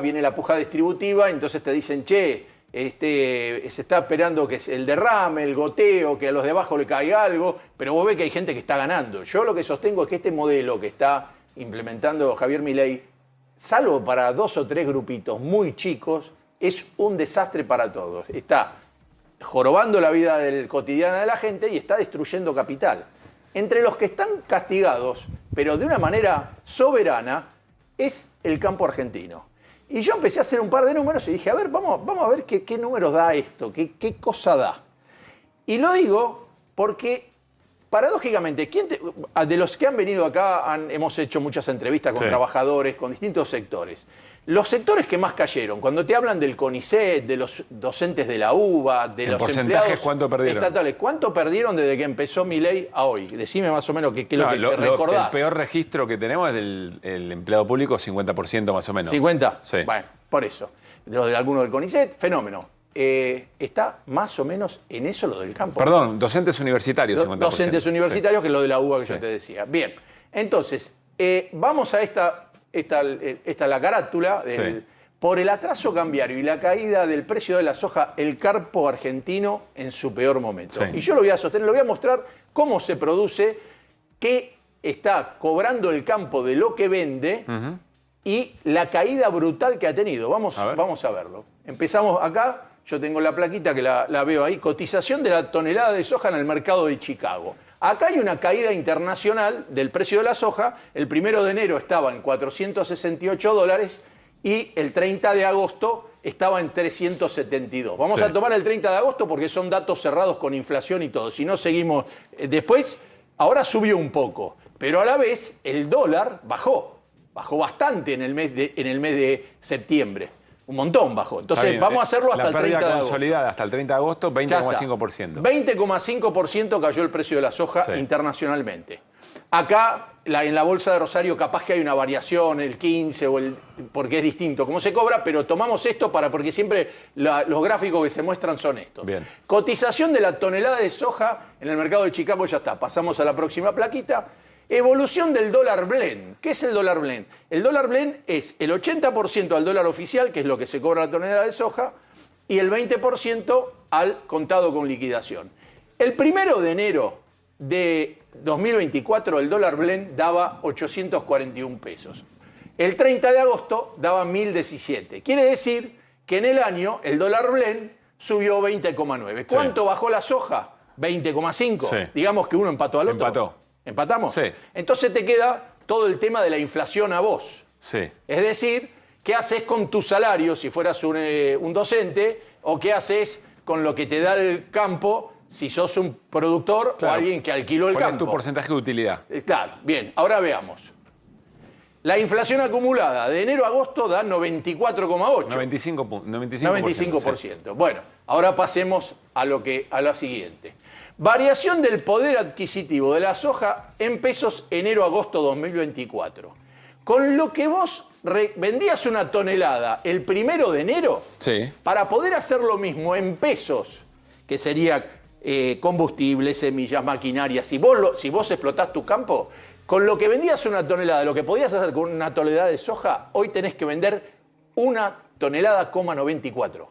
viene la puja distributiva, entonces te dicen, che, se está esperando que el derrame, el goteo, que a los de abajo le caiga algo, pero vos ves que hay gente que está ganando. Yo lo que sostengo es que este modelo que está implementando Javier Milei, salvo para 2 o 3 grupitos muy chicos, es un desastre para todos. Está jorobando la vida cotidiana de la gente y está destruyendo capital. Entre los que están castigados, pero de una manera soberana, es el campo argentino. Y yo empecé a hacer un par de números y dije, a ver, vamos a ver qué números da esto, qué cosa da. Y lo digo porque, paradójicamente, de los que han venido acá, hemos hecho muchas entrevistas con trabajadores, con distintos sectores. Los sectores que más cayeron, cuando te hablan del CONICET, de los docentes de la UBA, de los empleados ¿cuánto perdieron? Estatales, ¿cuánto perdieron desde que empezó Milei a hoy? Decime más o menos qué es lo que te recordás. El peor registro que tenemos es del empleado público, 50% más o menos. ¿50? Sí. Bueno, por eso. De algunos del CONICET, fenómeno. Está más o menos en eso lo del campo. Perdón, docentes universitarios, 50%. Docentes universitarios, que es lo de la UBA que yo te decía. Bien, entonces, vamos a esta la carátula. Por el atraso cambiario y la caída del precio de la soja, el campo argentino en su peor momento. Y yo lo voy a sostener, lo voy a mostrar cómo se produce, qué está cobrando el campo de lo que vende y la caída brutal que ha tenido. Vamos a verlo. Empezamos acá, yo tengo la plaquita que la veo ahí, cotización de la tonelada de soja en el mercado de Chicago. Acá hay una caída internacional del precio de la soja. El 1 de enero estaba en $468 y el 30 de agosto estaba en 372. Vamos a tomar el 30 de agosto porque son datos cerrados con inflación y todo. Si no seguimos después, ahora subió un poco, pero a la vez el dólar bajó bastante en el mes de septiembre. Un montón bajó. Entonces vamos a hacerlo hasta el 30 de agosto. Consolidada hasta el 30 de agosto, 20,5%. 20,5% cayó el precio de la soja internacionalmente. Acá, en la Bolsa de Rosario, capaz que hay una variación, el 15 porque es distinto cómo se cobra, pero tomamos esto porque siempre los gráficos que se muestran son estos. Bien. Cotización de la tonelada de soja en el mercado de Chicago, ya está. Pasamos a la próxima plaquita. Evolución del dólar blend. ¿Qué es el dólar blend? El dólar blend es el 80% al dólar oficial, que es lo que se cobra la tonelada de soja, y el 20% al contado con liquidación. El 1 de enero de 2024 el dólar blend daba 841 pesos. El 30 de agosto daba 1017. Quiere decir que en el año el dólar blend subió 20,9. ¿Cuánto bajó la soja? 20,5. Digamos que uno empató al otro. ¿Empatamos? Sí. Entonces te queda todo el tema de la inflación a vos. Sí. Es decir, ¿qué haces con tu salario si fueras un docente? ¿O qué haces con lo que te da el campo si sos un productor o alguien que alquiló el campo? ¿Cuál es tu porcentaje de utilidad? Claro, bien. Ahora veamos. La inflación acumulada de enero a agosto da 94,8. 95%. Bueno, ahora pasemos a lo siguiente. Variación del poder adquisitivo de la soja en pesos enero-agosto 2024. Con lo que vos vendías una tonelada el 1 de enero, Sí. para poder hacer lo mismo en pesos, que sería combustible, semillas, maquinaria, si vos explotás tu campo, con lo que vendías una tonelada, lo que podías hacer con una tonelada de soja, hoy tenés que vender 1 tonelada, 94.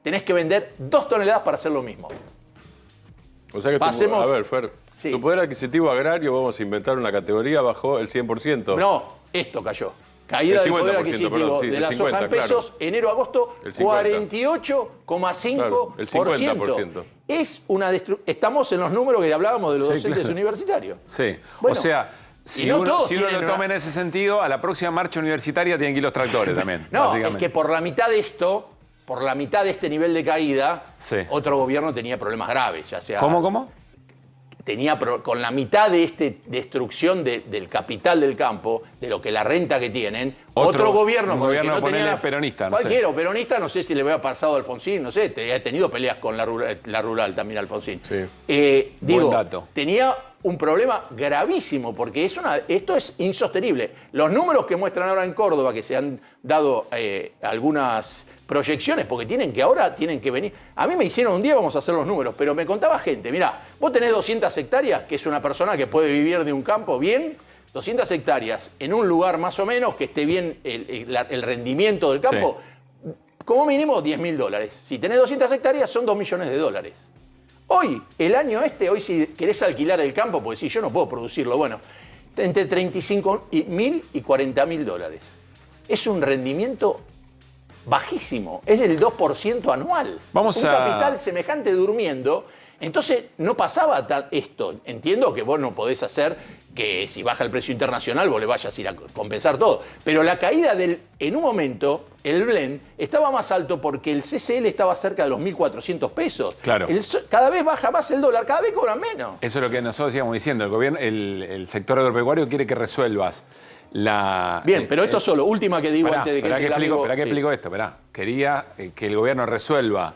Tenés que vender 2 toneladas para hacer lo mismo. O sea que Pasemos- a ver, Fer, Sí. tu poder adquisitivo agrario, vamos a inventar una categoría, bajó el 100%. No, esto cayó. Caída El del poder 50%, adquisitivo perdón, sí, de el la 50, soja en pesos, claro. enero-agosto, El 50. 48,5%. Claro, el 50%. Es una Estamos en los números que hablábamos de los Sí, docentes claro. universitarios. Sí. Bueno, o sea, si no uno, todos si uno tienen lo una- toma en ese sentido, a la próxima marcha universitaria tienen que ir los tractores también. No, básicamente. es que por la mitad de esto, por la mitad de este nivel de caída, Sí. otro gobierno tenía problemas graves, ya sea... ¿Cómo? Con la mitad de esta destrucción del capital del campo, de lo que la renta que tienen, otro gobierno... un con el que gobierno, no tenía ponele, la- peronista, no sé. Cualquiera, peronista, no sé si le había pasado a Alfonsín, no sé, he tenido peleas con la rural también, Alfonsín. Digo, dato. tenía un problema gravísimo, porque esto es insostenible. Los números que muestran ahora en Córdoba, que se han dado algunas proyecciones, porque ahora tienen que venir. A mí me hicieron un día, vamos a hacer los números, pero me contaba gente, mirá, vos tenés 200 hectáreas, que es una persona que puede vivir de un campo bien, 200 hectáreas en un lugar más o menos que esté bien el rendimiento del campo, como mínimo $10.000. Si tenés 200 hectáreas son $2 millones. Hoy, el año hoy si querés alquilar el campo, porque si yo no puedo producirlo, bueno, entre $35.000 y $40.000. Es un rendimiento bajísimo, es del 2% anual. Un capital semejante durmiendo. Entonces no pasaba esto. Entiendo que vos no podés hacer que si baja el precio internacional vos le vayas a ir a compensar todo. Pero la caída en un momento, el blend estaba más alto porque el CCL estaba cerca de los 1.400 pesos. Claro. Cada vez baja más el dólar, cada vez cobran menos. Eso es lo que nosotros íbamos diciendo. El gobierno, el sector agropecuario quiere que resuelvas la... Bien, pero esto solo, última que digo antes de que... explico esto. Quería que el gobierno resuelva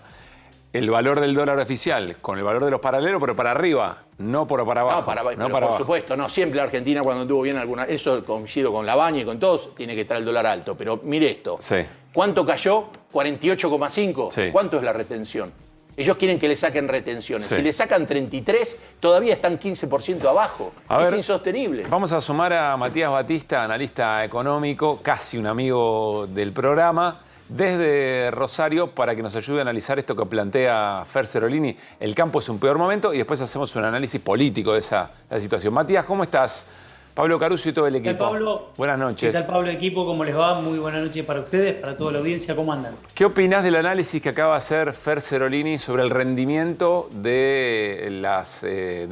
el valor del dólar oficial con el valor de los paralelos, pero para arriba, no para abajo. Por supuesto, no. Siempre la Argentina cuando tuvo bien alguna... Eso coincido con Labaña y con todos, tiene que estar el dólar alto. Pero mire esto. Sí. ¿Cuánto cayó? 48,5. Sí. ¿Cuánto es la retención? Ellos quieren que le saquen retenciones. Sí. Si le sacan 33, todavía están 15% abajo. Es insostenible. Vamos a sumar a Matías Batista, analista económico, casi un amigo del programa, desde Rosario, para que nos ayude a analizar esto que plantea Fer Cerolini. El campo es un peor momento y después hacemos un análisis político de esa situación. Matías, ¿cómo estás? Pablo Caruso y todo el equipo. ¿Qué tal, Pablo? Buenas noches. ¿Qué tal, Pablo, equipo? ¿Cómo les va? Muy buenas noches para ustedes, para toda la audiencia. ¿Cómo andan? ¿Qué opinás del análisis que acaba de hacer Fer Cerolini sobre el rendimiento del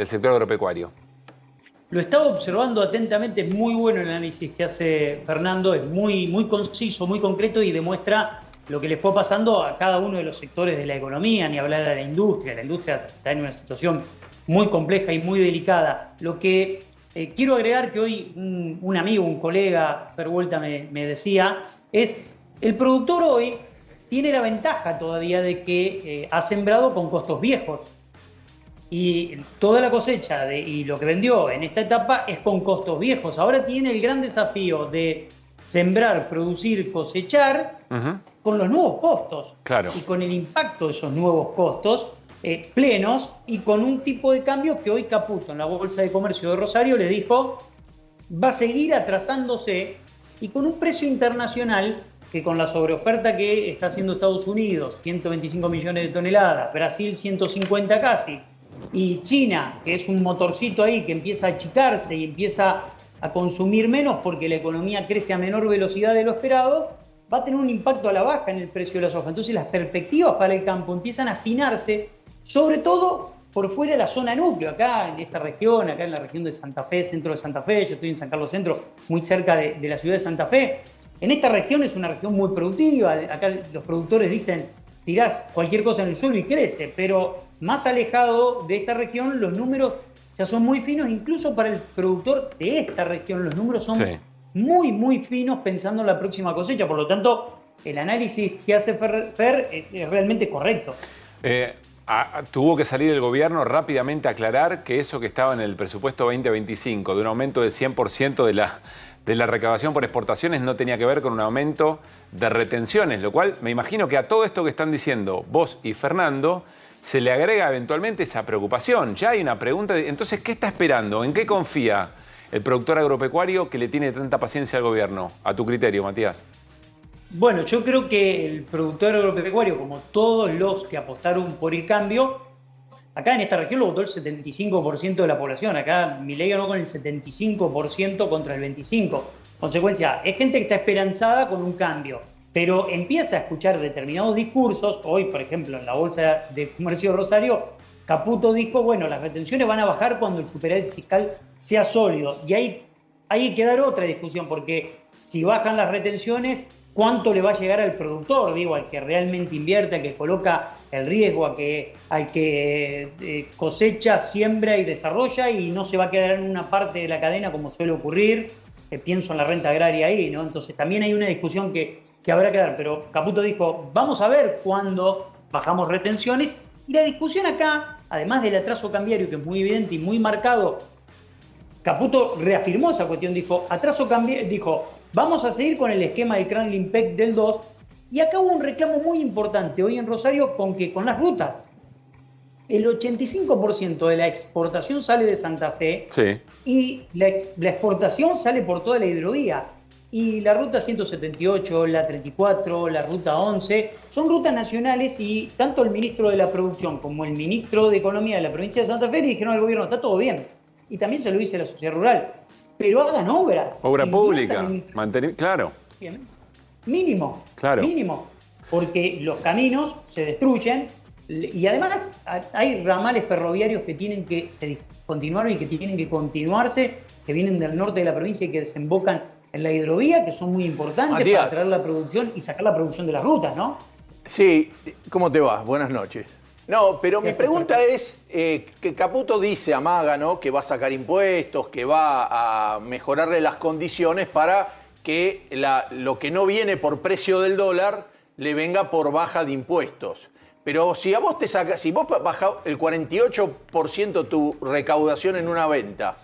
sector agropecuario? Lo estaba observando atentamente, es muy bueno el análisis que hace Fernando, es muy conciso, muy concreto y demuestra lo que le fue pasando a cada uno de los sectores de la economía, ni hablar de la industria. La industria está en una situación muy compleja y muy delicada. Lo que quiero agregar que hoy un amigo, un colega, Fer Vuelta, me decía, es el productor hoy tiene la ventaja todavía de que ha sembrado con costos viejos. Y toda la cosecha y lo que vendió en esta etapa es con costos viejos. Ahora tiene el gran desafío de sembrar, producir, cosechar con los nuevos costos. Claro. Y con el impacto de esos nuevos costos plenos y con un tipo de cambio que hoy Caputo en la Bolsa de Comercio de Rosario le dijo va a seguir atrasándose y con un precio internacional que con la sobreoferta que está haciendo Estados Unidos, 125 millones de toneladas, Brasil 150 casi, y China, que es un motorcito ahí que empieza a achicarse y empieza a consumir menos porque la economía crece a menor velocidad de lo esperado, va a tener un impacto a la baja en el precio de la soja. Entonces las perspectivas para el campo empiezan a afinarse, sobre todo por fuera de la zona núcleo, acá en esta región, acá en la región de Santa Fe, centro de Santa Fe, yo estoy en San Carlos Centro, muy cerca de la ciudad de Santa Fe. En esta región es una región muy productiva, acá los productores dicen, tirás cualquier cosa en el suelo y crece, pero más alejado de esta región los números ya son muy finos, incluso para el productor de esta región los números son muy finos pensando en la próxima cosecha, por lo tanto el análisis que hace Fer es realmente correcto. tuvo que salir el gobierno rápidamente a aclarar que eso que estaba en el presupuesto 2025, de un aumento del 100% de la recaudación por exportaciones, no tenía que ver con un aumento de retenciones, lo cual me imagino que a todo esto que están diciendo vos y Fernando se le agrega eventualmente esa preocupación. Ya hay una pregunta, entonces, ¿qué está esperando? ¿En qué confía el productor agropecuario que le tiene tanta paciencia al gobierno? A tu criterio, Matías. Bueno, yo creo que el productor agropecuario, como todos los que apostaron por el cambio, acá en esta región lo votó el 75% de la población. Acá Milei ganó con el 75% contra el 25%. Consecuencia, es gente que está esperanzada con un cambio, pero empieza a escuchar determinados discursos. Hoy, por ejemplo, en la Bolsa de Comercio de Rosario, Caputo dijo, bueno, las retenciones van a bajar cuando el superávit fiscal sea sólido. Y ahí hay que dar otra discusión, porque si bajan las retenciones, ¿cuánto le va a llegar al productor? Digo, al que realmente invierte, al que coloca el riesgo, al que cosecha, siembra y desarrolla y no se va a quedar en una parte de la cadena como suele ocurrir. Pienso en la renta agraria ahí, ¿no? Entonces también hay una discusión que habrá que dar. Pero Caputo dijo, vamos a ver cuándo bajamos retenciones. Y la discusión acá, además del atraso cambiario, que es muy evidente y muy marcado, Caputo reafirmó esa cuestión, dijo, vamos a seguir con el esquema del Cranlin-Peck del 2, y acá hubo un reclamo muy importante hoy en Rosario con las rutas. El 85% de la exportación sale de Santa Fe, sí, y la exportación sale por toda la hidrovía. Y la ruta 178, la 34, la ruta 11, son rutas nacionales, y tanto el ministro de la Producción como el ministro de Economía de la provincia de Santa Fe le dijeron al gobierno, está todo bien. Y también se lo dice la sociedad rural. Pero hagan obras. Obra pública, claro. Mínimo, claro. Mínimo. Porque los caminos se destruyen y además hay ramales ferroviarios que tienen que se continuaron y que tienen que continuarse, que vienen del norte de la provincia y que desembocan en la hidrovía, que son muy importantes, Matías, para traer la producción y sacar la producción de las rutas, ¿no? Sí, ¿cómo te va? Buenas noches. No, pero mi pregunta es que Caputo dice, amaga, ¿no?, que va a sacar impuestos, que va a mejorarle las condiciones para que lo que no viene por precio del dólar le venga por baja de impuestos. Pero si a vos si vos bajás el 48% tu recaudación en una venta,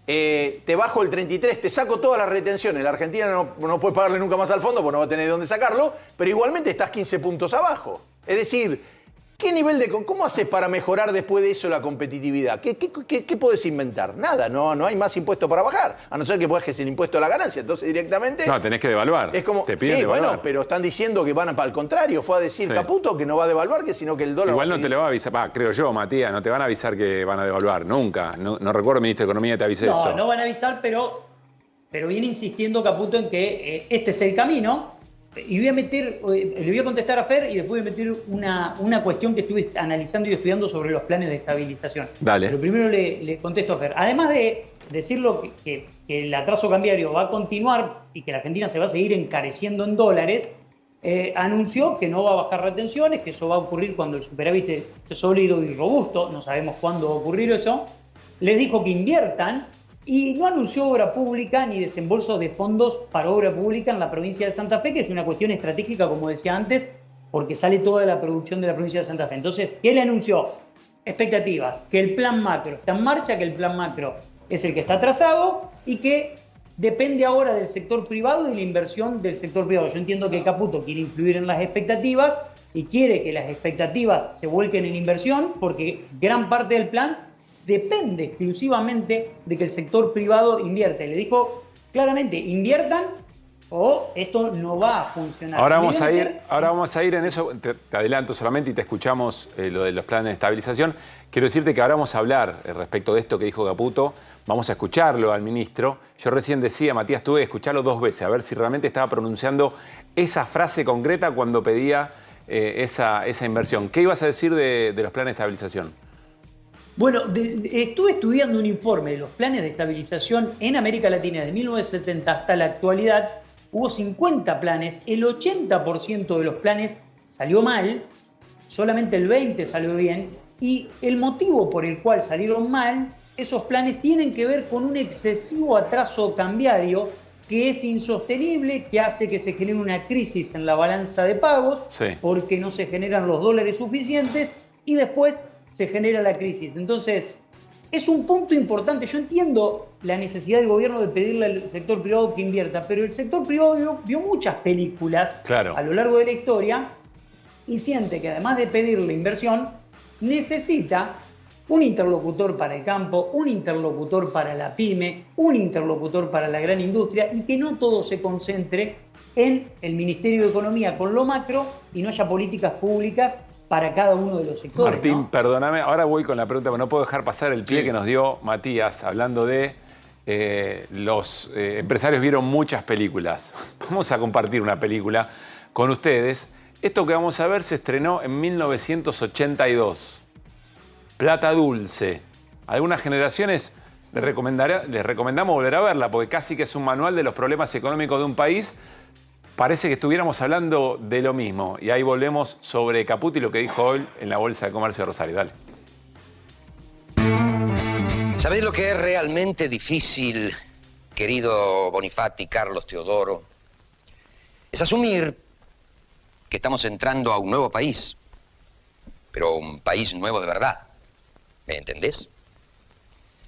te bajo el 33%, te saco todas las retenciones. La Argentina no puede pagarle nunca más al fondo porque no va a tener de dónde sacarlo, pero igualmente estás 15 puntos abajo. Es decir, ¿cómo haces para mejorar después de eso la competitividad? ¿Qué podés inventar? Nada, no hay más impuesto para bajar, a no ser que bajes el impuesto a la ganancia. Entonces directamente... No, tenés que devaluar. Es como, te piden sí, devaluar. bueno, pero están diciendo que van al contrario. Fue a decir Caputo que no va a devaluar, sino que el dólar... Igual no te lo va a avisar, creo yo, Matías, no te van a avisar que van a devaluar, nunca. No recuerdo, ministro de Economía, que te avise eso. No van a avisar, pero viene insistiendo Caputo en que este es el camino. Y le voy a contestar a Fer y después voy a meter una cuestión que estuve analizando y estudiando sobre los planes de estabilización. Dale. Pero primero le contesto a Fer. Además de decirlo que el atraso cambiario va a continuar y que la Argentina se va a seguir encareciendo en dólares, anunció que no va a bajar retenciones, que eso va a ocurrir cuando el superávit esté sólido y robusto. No sabemos cuándo va a ocurrir eso. Les dijo que inviertan. Y no anunció obra pública ni desembolsos de fondos para obra pública en la provincia de Santa Fe, que es una cuestión estratégica, como decía antes, porque sale toda la producción de la provincia de Santa Fe. Entonces, ¿qué le anunció? Expectativas, que el plan macro está en marcha, que el plan macro es el que está trazado y que depende ahora del sector privado y la inversión del sector privado. Yo entiendo que Caputo quiere influir en las expectativas y quiere que las expectativas se vuelquen en inversión, porque gran parte del plan depende exclusivamente de que el sector privado invierte. Le dijo claramente, inviertan o esto no va a funcionar. Ahora vamos a ir en eso, te adelanto solamente y te escuchamos lo de los planes de estabilización. Quiero decirte que ahora vamos a hablar respecto de esto que dijo Caputo, vamos a escucharlo al ministro. Yo recién decía, Matías, tuve que escucharlo 2 veces, a ver si realmente estaba pronunciando esa frase concreta cuando pedía esa inversión. ¿Qué ibas a decir de los planes de estabilización? Bueno, estuve estudiando un informe de los planes de estabilización en América Latina de 1970 hasta la actualidad. Hubo 50 planes, el 80% de los planes salió mal, solamente el 20% salió bien, y el motivo por el cual salieron mal, esos planes tienen que ver con un excesivo atraso cambiario que es insostenible, que hace que se genere una crisis en la balanza de pagos, porque no se generan los dólares suficientes, y después se genera la crisis. Entonces, es un punto importante. Yo entiendo la necesidad del gobierno de pedirle al sector privado que invierta, pero el sector privado vio muchas películas a lo largo de la historia y siente que además de pedirle inversión, necesita un interlocutor para el campo, un interlocutor para la pyme, un interlocutor para la gran industria, y que no todo se concentre en el Ministerio de Economía con lo macro y no haya políticas públicas para cada uno de los sectores. Martín, ¿no? perdóname, ahora voy con la pregunta, pero no puedo dejar pasar el pie que nos dio Matías, hablando de los empresarios vieron muchas películas. Vamos a compartir una película con ustedes. Esto que vamos a ver se estrenó en 1982. Plata Dulce. Algunas generaciones les recomendamos volver a verla, porque casi que es un manual de los problemas económicos de un país. Parece que estuviéramos hablando de lo mismo. Y ahí volvemos sobre Caputo y lo que dijo hoy en la Bolsa de Comercio de Rosario. Dale. ¿Sabéis lo que es realmente difícil, querido Bonifati, Carlos, Teodoro? Es asumir que estamos entrando a un nuevo país, pero un país nuevo de verdad. ¿Me entendés?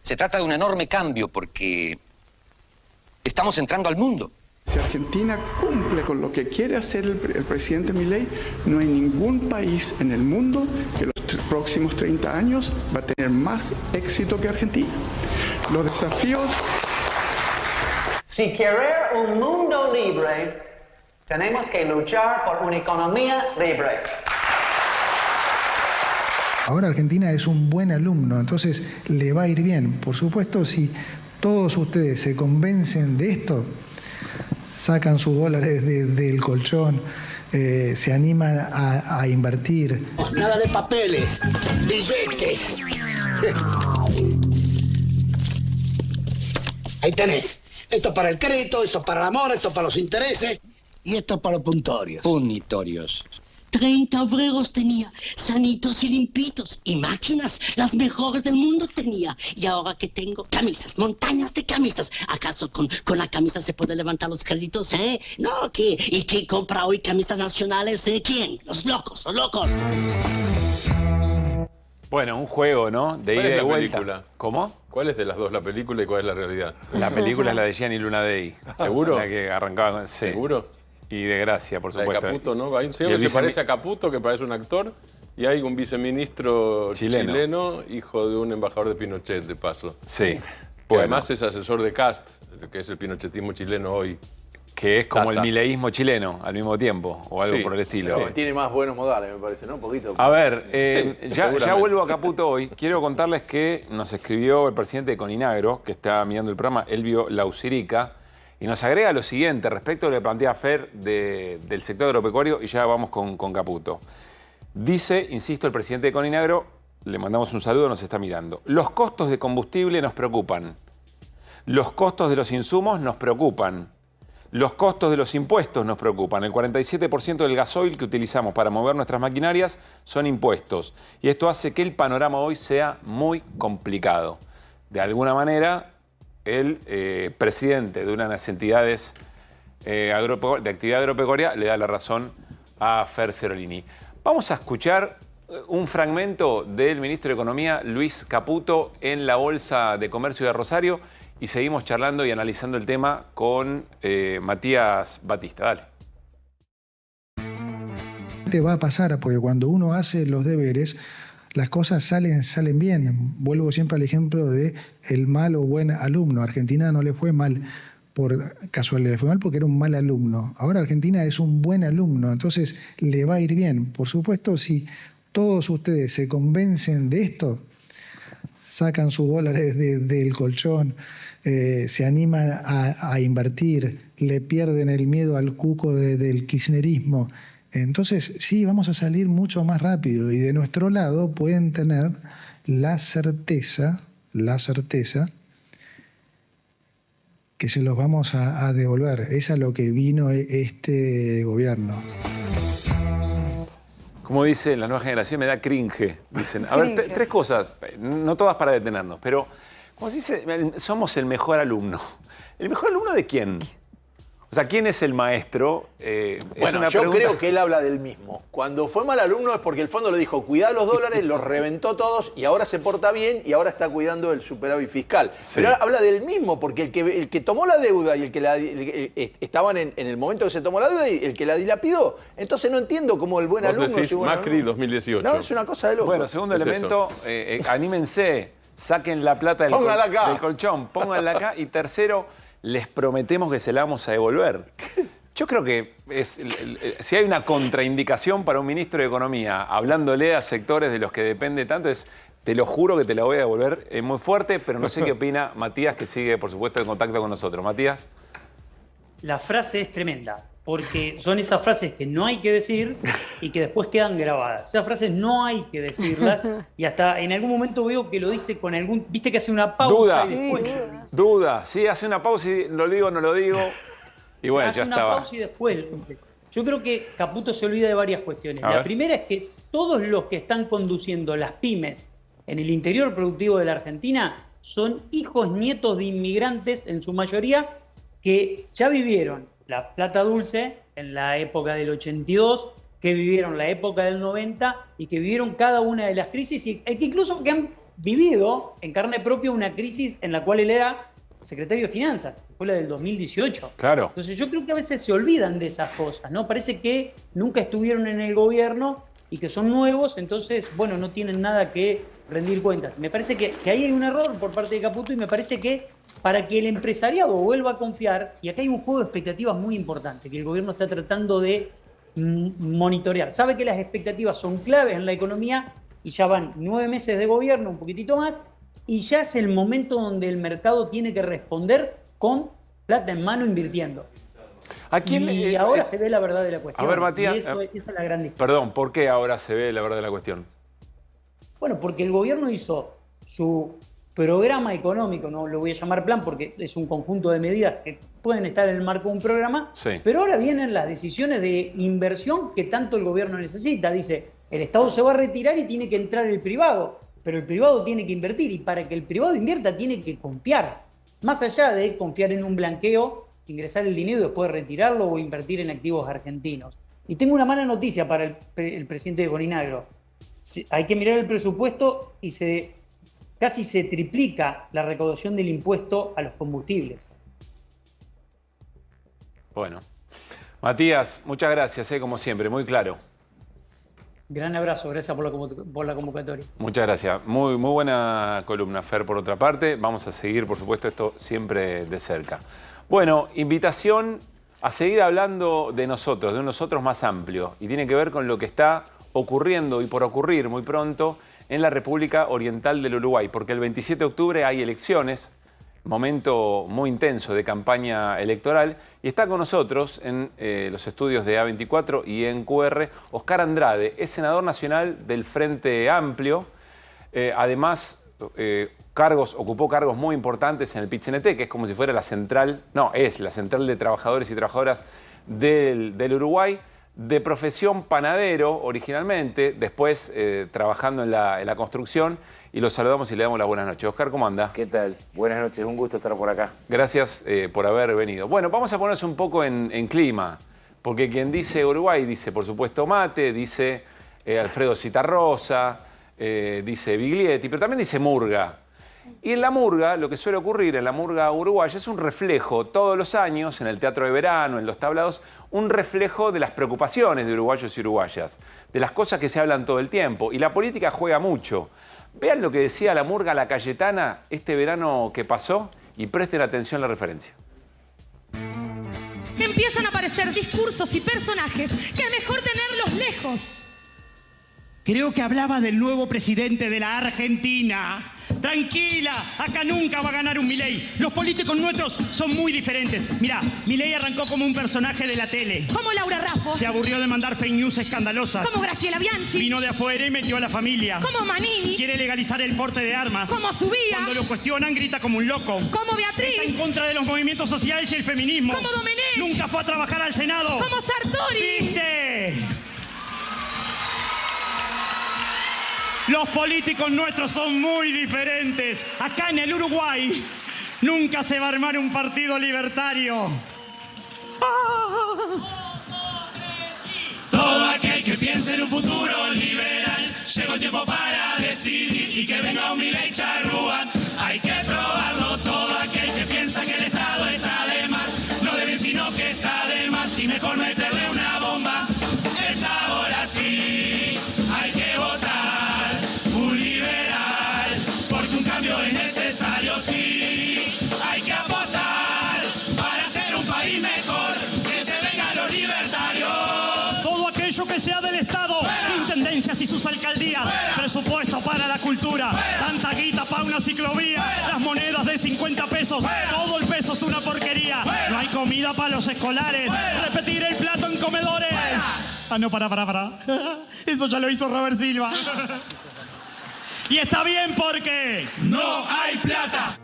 Se trata de un enorme cambio porque estamos entrando al mundo. Si Argentina cumple con lo que quiere hacer el presidente Milei, no hay ningún país en el mundo que los próximos 30 años va a tener más éxito que Argentina. Los desafíos... Si querer un mundo libre, tenemos que luchar por una economía libre. Ahora Argentina es un buen alumno, entonces le va a ir bien. Por supuesto, si todos ustedes se convencen de esto, sacan sus dólares del colchón, se animan a invertir. Nada de papeles, billetes. Ahí tenés. Esto para el crédito, esto para el amor, esto para los intereses y esto para los puntorios. Punitorios. 30 obreros tenía, sanitos y limpitos, y máquinas, las mejores del mundo tenía. Y ahora que tengo camisas, montañas de camisas. ¿Acaso con la camisa se puede levantar los créditos, eh? No, ¿y quién compra hoy camisas nacionales, ¿Quién? Los locos, los locos. Bueno, un juego, ¿no? De ida y vuelta. Película? ¿Cómo? ¿Cuál es de las dos la película y cuál es la realidad? La película es la de Gianni Luna Day. ¿Seguro? La que arrancaba con... Sí. ¿Seguro? Y de Gracia, por La supuesto. de Caputo, ¿no? Hay un señor que se parece a Caputo, que parece un actor, y hay un viceministro chileno, hijo de un embajador de Pinochet, de paso. Sí. Que Bueno. además es asesor de Cast, que es el pinochetismo chileno hoy. Que es como el mileísmo chileno al mismo tiempo, o algo por el estilo. Sí, tiene más buenos modales, me parece, ¿no? Un poquito. A ver, Sí, ya vuelvo a Caputo hoy. Quiero contarles que nos escribió el presidente de Coninagro, que está mirando el programa, Elvio Lausirica, y nos agrega lo siguiente respecto a lo que plantea Fer del sector agropecuario, y ya vamos con Caputo. Dice, insisto, el presidente de Coninagro, le mandamos un saludo, nos está mirando. Los costos de combustible nos preocupan. Los costos de los insumos nos preocupan. Los costos de los impuestos nos preocupan. El 47% del gasoil que utilizamos para mover nuestras maquinarias son impuestos. Y esto hace que el panorama hoy sea muy complicado. De alguna manera, el presidente de una de las entidades de actividad agropecuaria le da la razón a Fer Cerolini. Vamos a escuchar un fragmento del ministro de Economía, Luis Caputo, en la Bolsa de Comercio de Rosario, y seguimos charlando y analizando el tema con Matías Batista. Dale. Te va a pasar, porque cuando uno hace los deberes, las cosas salen bien. Vuelvo siempre al ejemplo de el mal o buen alumno. A Argentina no le fue mal por casualidad, le fue mal porque era un mal alumno. Ahora Argentina es un buen alumno, entonces le va a ir bien. Por supuesto, si todos ustedes se convencen de esto, sacan sus dólares del colchón, se animan a invertir, le pierden el miedo al cuco del kirchnerismo. Entonces, sí, vamos a salir mucho más rápido, y de nuestro lado pueden tener la certeza que se los vamos a devolver. Es a lo que vino este gobierno. Como dice la nueva generación, me da cringe. Dicen, a ver, tres cosas, no todas para detenernos, pero como se dice, somos el mejor alumno. ¿El mejor alumno de quién? O sea, ¿quién es el maestro? Bueno, yo creo que él habla del mismo. Cuando fue mal alumno es porque el fondo le dijo, cuidá los dólares, los reventó todos y ahora se porta bien y ahora está cuidando el superávit fiscal. Sí. Pero habla del mismo, porque el que tomó la deuda y el que estaban en el momento que se tomó la deuda y el que la dilapidó. Entonces no entiendo cómo el buen Vos alumno... decís Macri 2018. No, es una cosa de loco. Bueno, segundo Es elemento, anímense, saquen la plata del colchón, pónganla acá. Y tercero, les prometemos que se la vamos a devolver. Yo creo que si hay una contraindicación para un ministro de Economía hablándole a sectores de los que depende tanto es, te lo juro que te la voy a devolver. Es muy fuerte, pero no sé qué opina Matías, que sigue, por supuesto, en contacto con nosotros. Matías. La frase es tremenda, porque son esas frases que no hay que decir y que después quedan grabadas. Esas frases no hay que decirlas y hasta en algún momento veo que lo dice con algún... Viste que hace una pausa y después... Duda, sí, hace una pausa y lo digo, no lo digo. Y bueno, hace ya una estaba. pausa y después... Yo creo que Caputo se olvida de varias cuestiones. A La ver. primera es que todos los que están conduciendo las pymes en el interior productivo de la Argentina son hijos, nietos de inmigrantes, en su mayoría, que ya vivieron la plata dulce en la época del 82, que vivieron la época del 90 y que vivieron cada una de las crisis y que incluso que han vivido en carne propia una crisis en la cual él era secretario de Finanzas, que fue la del 2018. Claro. Entonces yo creo que a veces se olvidan de esas cosas, ¿no? Parece que nunca estuvieron en el gobierno y que son nuevos, entonces, bueno, no tienen nada que rendir cuentas. Me parece que ahí hay un error por parte de Caputo y me parece que para que el empresariado vuelva a confiar, y acá hay un juego de expectativas muy importante que el gobierno está tratando de monitorear. Sabe que las expectativas son claves en la economía y ya van 9 meses de gobierno, un poquitito más, y ya es el momento donde el mercado tiene que responder con plata en mano invirtiendo. ¿A quién y ahora se ve la verdad de la cuestión. A ver, Matías, y esa es la gran diferencia. Perdón, ¿por qué ahora se ve la verdad de la cuestión? Bueno, porque el gobierno hizo su programa económico, no lo voy a llamar plan porque es un conjunto de medidas que pueden estar en el marco de un programa, Sí. pero ahora vienen las decisiones de inversión que tanto el gobierno necesita. Dice, el Estado se va a retirar y tiene que entrar el privado, pero el privado tiene que invertir y para que el privado invierta tiene que confiar. Más allá de confiar en un blanqueo, ingresar el dinero y después retirarlo o invertir en activos argentinos. Y tengo una mala noticia para el presidente de Coninagro. Hay que mirar el presupuesto y casi se triplica la recaudación del impuesto a los combustibles. Bueno. Matías, muchas gracias, como siempre, muy claro. Gran abrazo, gracias por la convocatoria. Muchas gracias. Muy buena columna, Fer, por otra parte. Vamos a seguir, por supuesto, esto siempre de cerca. Bueno, invitación a seguir hablando de nosotros, de un nosotros más amplio. Y tiene que ver con lo que está ocurriendo y por ocurrir muy pronto en la República Oriental del Uruguay. Porque el 27 de octubre hay elecciones, momento muy intenso de campaña electoral. Y está con nosotros en los estudios de A24 y en QR, Oscar Andrade, es senador nacional del Frente Amplio. Además, ocupó cargos muy importantes en el PIT-CNT, que es como si fuera la central, no, es la central de trabajadores y trabajadoras del Uruguay. De profesión panadero originalmente, después trabajando en la construcción, y lo saludamos y le damos las buenas noches. Oscar, ¿cómo anda? ¿Qué tal? Buenas noches, un gusto estar por acá. Gracias por haber venido. Bueno, vamos a ponernos un poco en clima, porque quien dice Uruguay dice, por supuesto, mate, dice Alfredo Citarrosa, dice Biglietti, pero también dice murga. Y en la murga, lo que suele ocurrir en la murga uruguaya es un reflejo todos los años, en el teatro de verano, en los tablados, un reflejo de las preocupaciones de uruguayos y uruguayas, de las cosas que se hablan todo el tiempo. Y la política juega mucho. Vean lo que decía la murga La Cayetana este verano que pasó y presten atención a la referencia. Empiezan a aparecer discursos y personajes que es mejor tenerlos lejos. Creo que hablaba del nuevo presidente de la Argentina. Tranquila, acá nunca va a ganar un Milei. Los políticos nuestros son muy diferentes. Mirá, Milei arrancó como un personaje de la tele. Como Laura Raffo. Se aburrió de mandar fake news escandalosas. Como Graciela Bianchi. Vino de afuera y metió a la familia. Como Manini. Quiere legalizar el porte de armas. Como Subía. Cuando lo cuestionan grita como un loco. Como Beatriz. Está en contra de los movimientos sociales y el feminismo. Como Domenech. Nunca fue a trabajar al Senado. Como Sartori. ¿Viste? Los políticos nuestros son muy diferentes. Acá en el Uruguay nunca se va a armar un partido libertario. Todo aquel que piense en un futuro liberal, llegó el tiempo para decidir y que venga un Milei charrúa. Hay que probarlo. Todo aquel que piensa que el Estado está de más, no de bien sino que está de más y mejor meterle una bomba. Es ahora sí, hay que votar un liberal, porque un cambio es necesario, sí. Hay que apostar para hacer un país mejor, que se vengan los libertarios. Todo aquello que sea del Estado, intendencias y sus alcaldías, presupuesto para la cultura, tanta guita para una ciclovía, las monedas de 50 pesos, todo el peso es una porquería, no hay comida para los escolares, repetir el plato en comedores. Ah, no, para. Eso ya lo hizo Robert Silva. Y está bien porque no hay plata.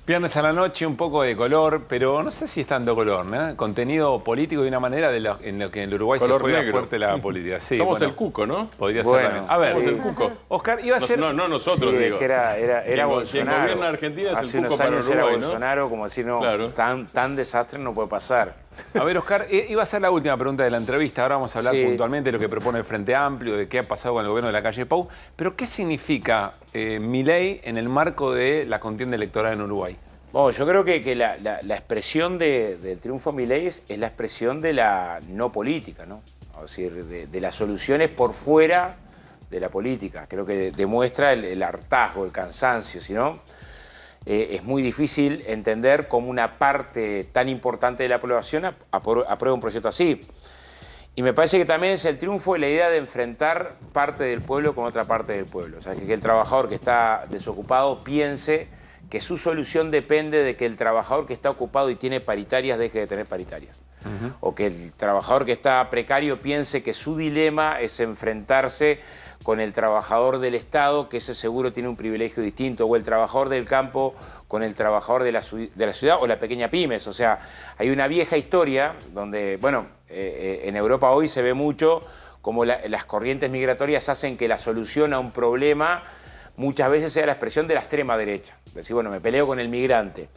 Viernes a la noche, un poco de color, pero no sé si es tanto color, ¿no? Contenido político de una manera en lo que en el Uruguay Color se juega negro. fuerte la política. Sí, Somos bueno, el cuco, ¿no? Podría ser Bueno, también. A ver, Somos el cuco. Oscar, iba a ser... No nosotros, Sí, digo. es que era Quien Bolsonaro. gobierna Argentina es Hace el cuco unos para años Uruguay, era ¿no? Bolsonaro, como decir, no, Claro. tan desastre no puede pasar. A ver, Oscar, iba a ser la última pregunta de la entrevista. Ahora vamos a hablar Sí. puntualmente de lo que propone el Frente Amplio, de qué ha pasado con el gobierno de la calle Pou. Pero, ¿qué significa Milei en el marco de la contienda electoral en Uruguay? Bueno, yo creo que la expresión del triunfo de Milei es la expresión de la no política, ¿no? Es decir, de las soluciones por fuera de la política. Creo que demuestra el hartazgo, el cansancio, si no, es muy difícil entender cómo una parte tan importante de la población aprueba un proyecto así. Y me parece que también es el triunfo de la idea de enfrentar parte del pueblo con otra parte del pueblo. O sea, que el trabajador que está desocupado piense que su solución depende de que el trabajador que está ocupado y tiene paritarias deje de tener paritarias. O que el trabajador que está precario piense que su dilema es enfrentarse con el trabajador del Estado, que ese seguro tiene un privilegio distinto, o el trabajador del campo con el trabajador de la ciudad o la pequeña pymes. O sea, hay una vieja historia donde, bueno, en Europa hoy se ve mucho cómo las corrientes migratorias hacen que la solución a un problema muchas veces sea la expresión de la extrema derecha. Decir, bueno, me peleo con el migrante,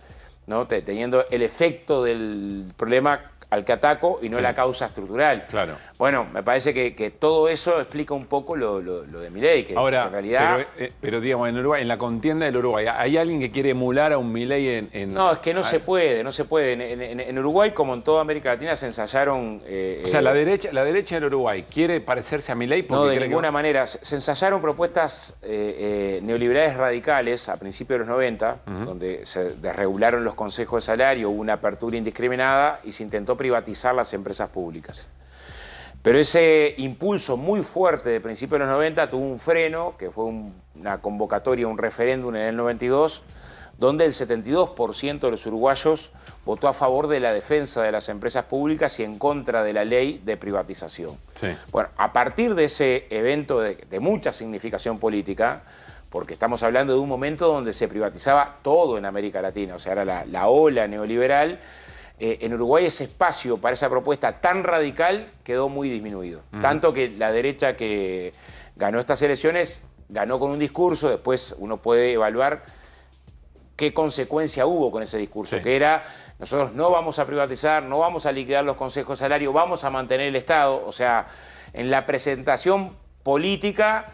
¿no? Teniendo el efecto del problema al que ataco y no la causa estructural. Claro. Bueno, me parece que todo eso explica un poco lo de Milei, que Ahora, en realidad... pero digamos, en Uruguay, en la contienda del Uruguay, ¿hay alguien que quiere emular a un Milei en...? No, es que no se puede. En Uruguay, como en toda América Latina, se ensayaron... o sea, la derecha del Uruguay quiere parecerse a Milei porque No, de cree ninguna manera. Se ensayaron propuestas neoliberales radicales a principios de los 90, donde se desregularon los consejos de salario, hubo una apertura indiscriminada y se intentó privatizar las empresas públicas. Pero ese impulso muy fuerte de principios de los 90 tuvo un freno, que fue una convocatoria, un referéndum en el 92, donde el 72% de los uruguayos votó a favor de la defensa de las empresas públicas y en contra de la ley de privatización. Sí. Bueno, a partir de ese evento de mucha significación política, porque estamos hablando de un momento donde se privatizaba todo en América Latina, o sea, era la ola neoliberal, en Uruguay ese espacio para esa propuesta tan radical quedó muy disminuido. Tanto que la derecha que ganó estas elecciones ganó con un discurso, después uno puede evaluar qué consecuencia hubo con ese discurso, que era, nosotros no vamos a privatizar, no vamos a liquidar los consejos de salario, vamos a mantener el Estado. O sea, en la presentación política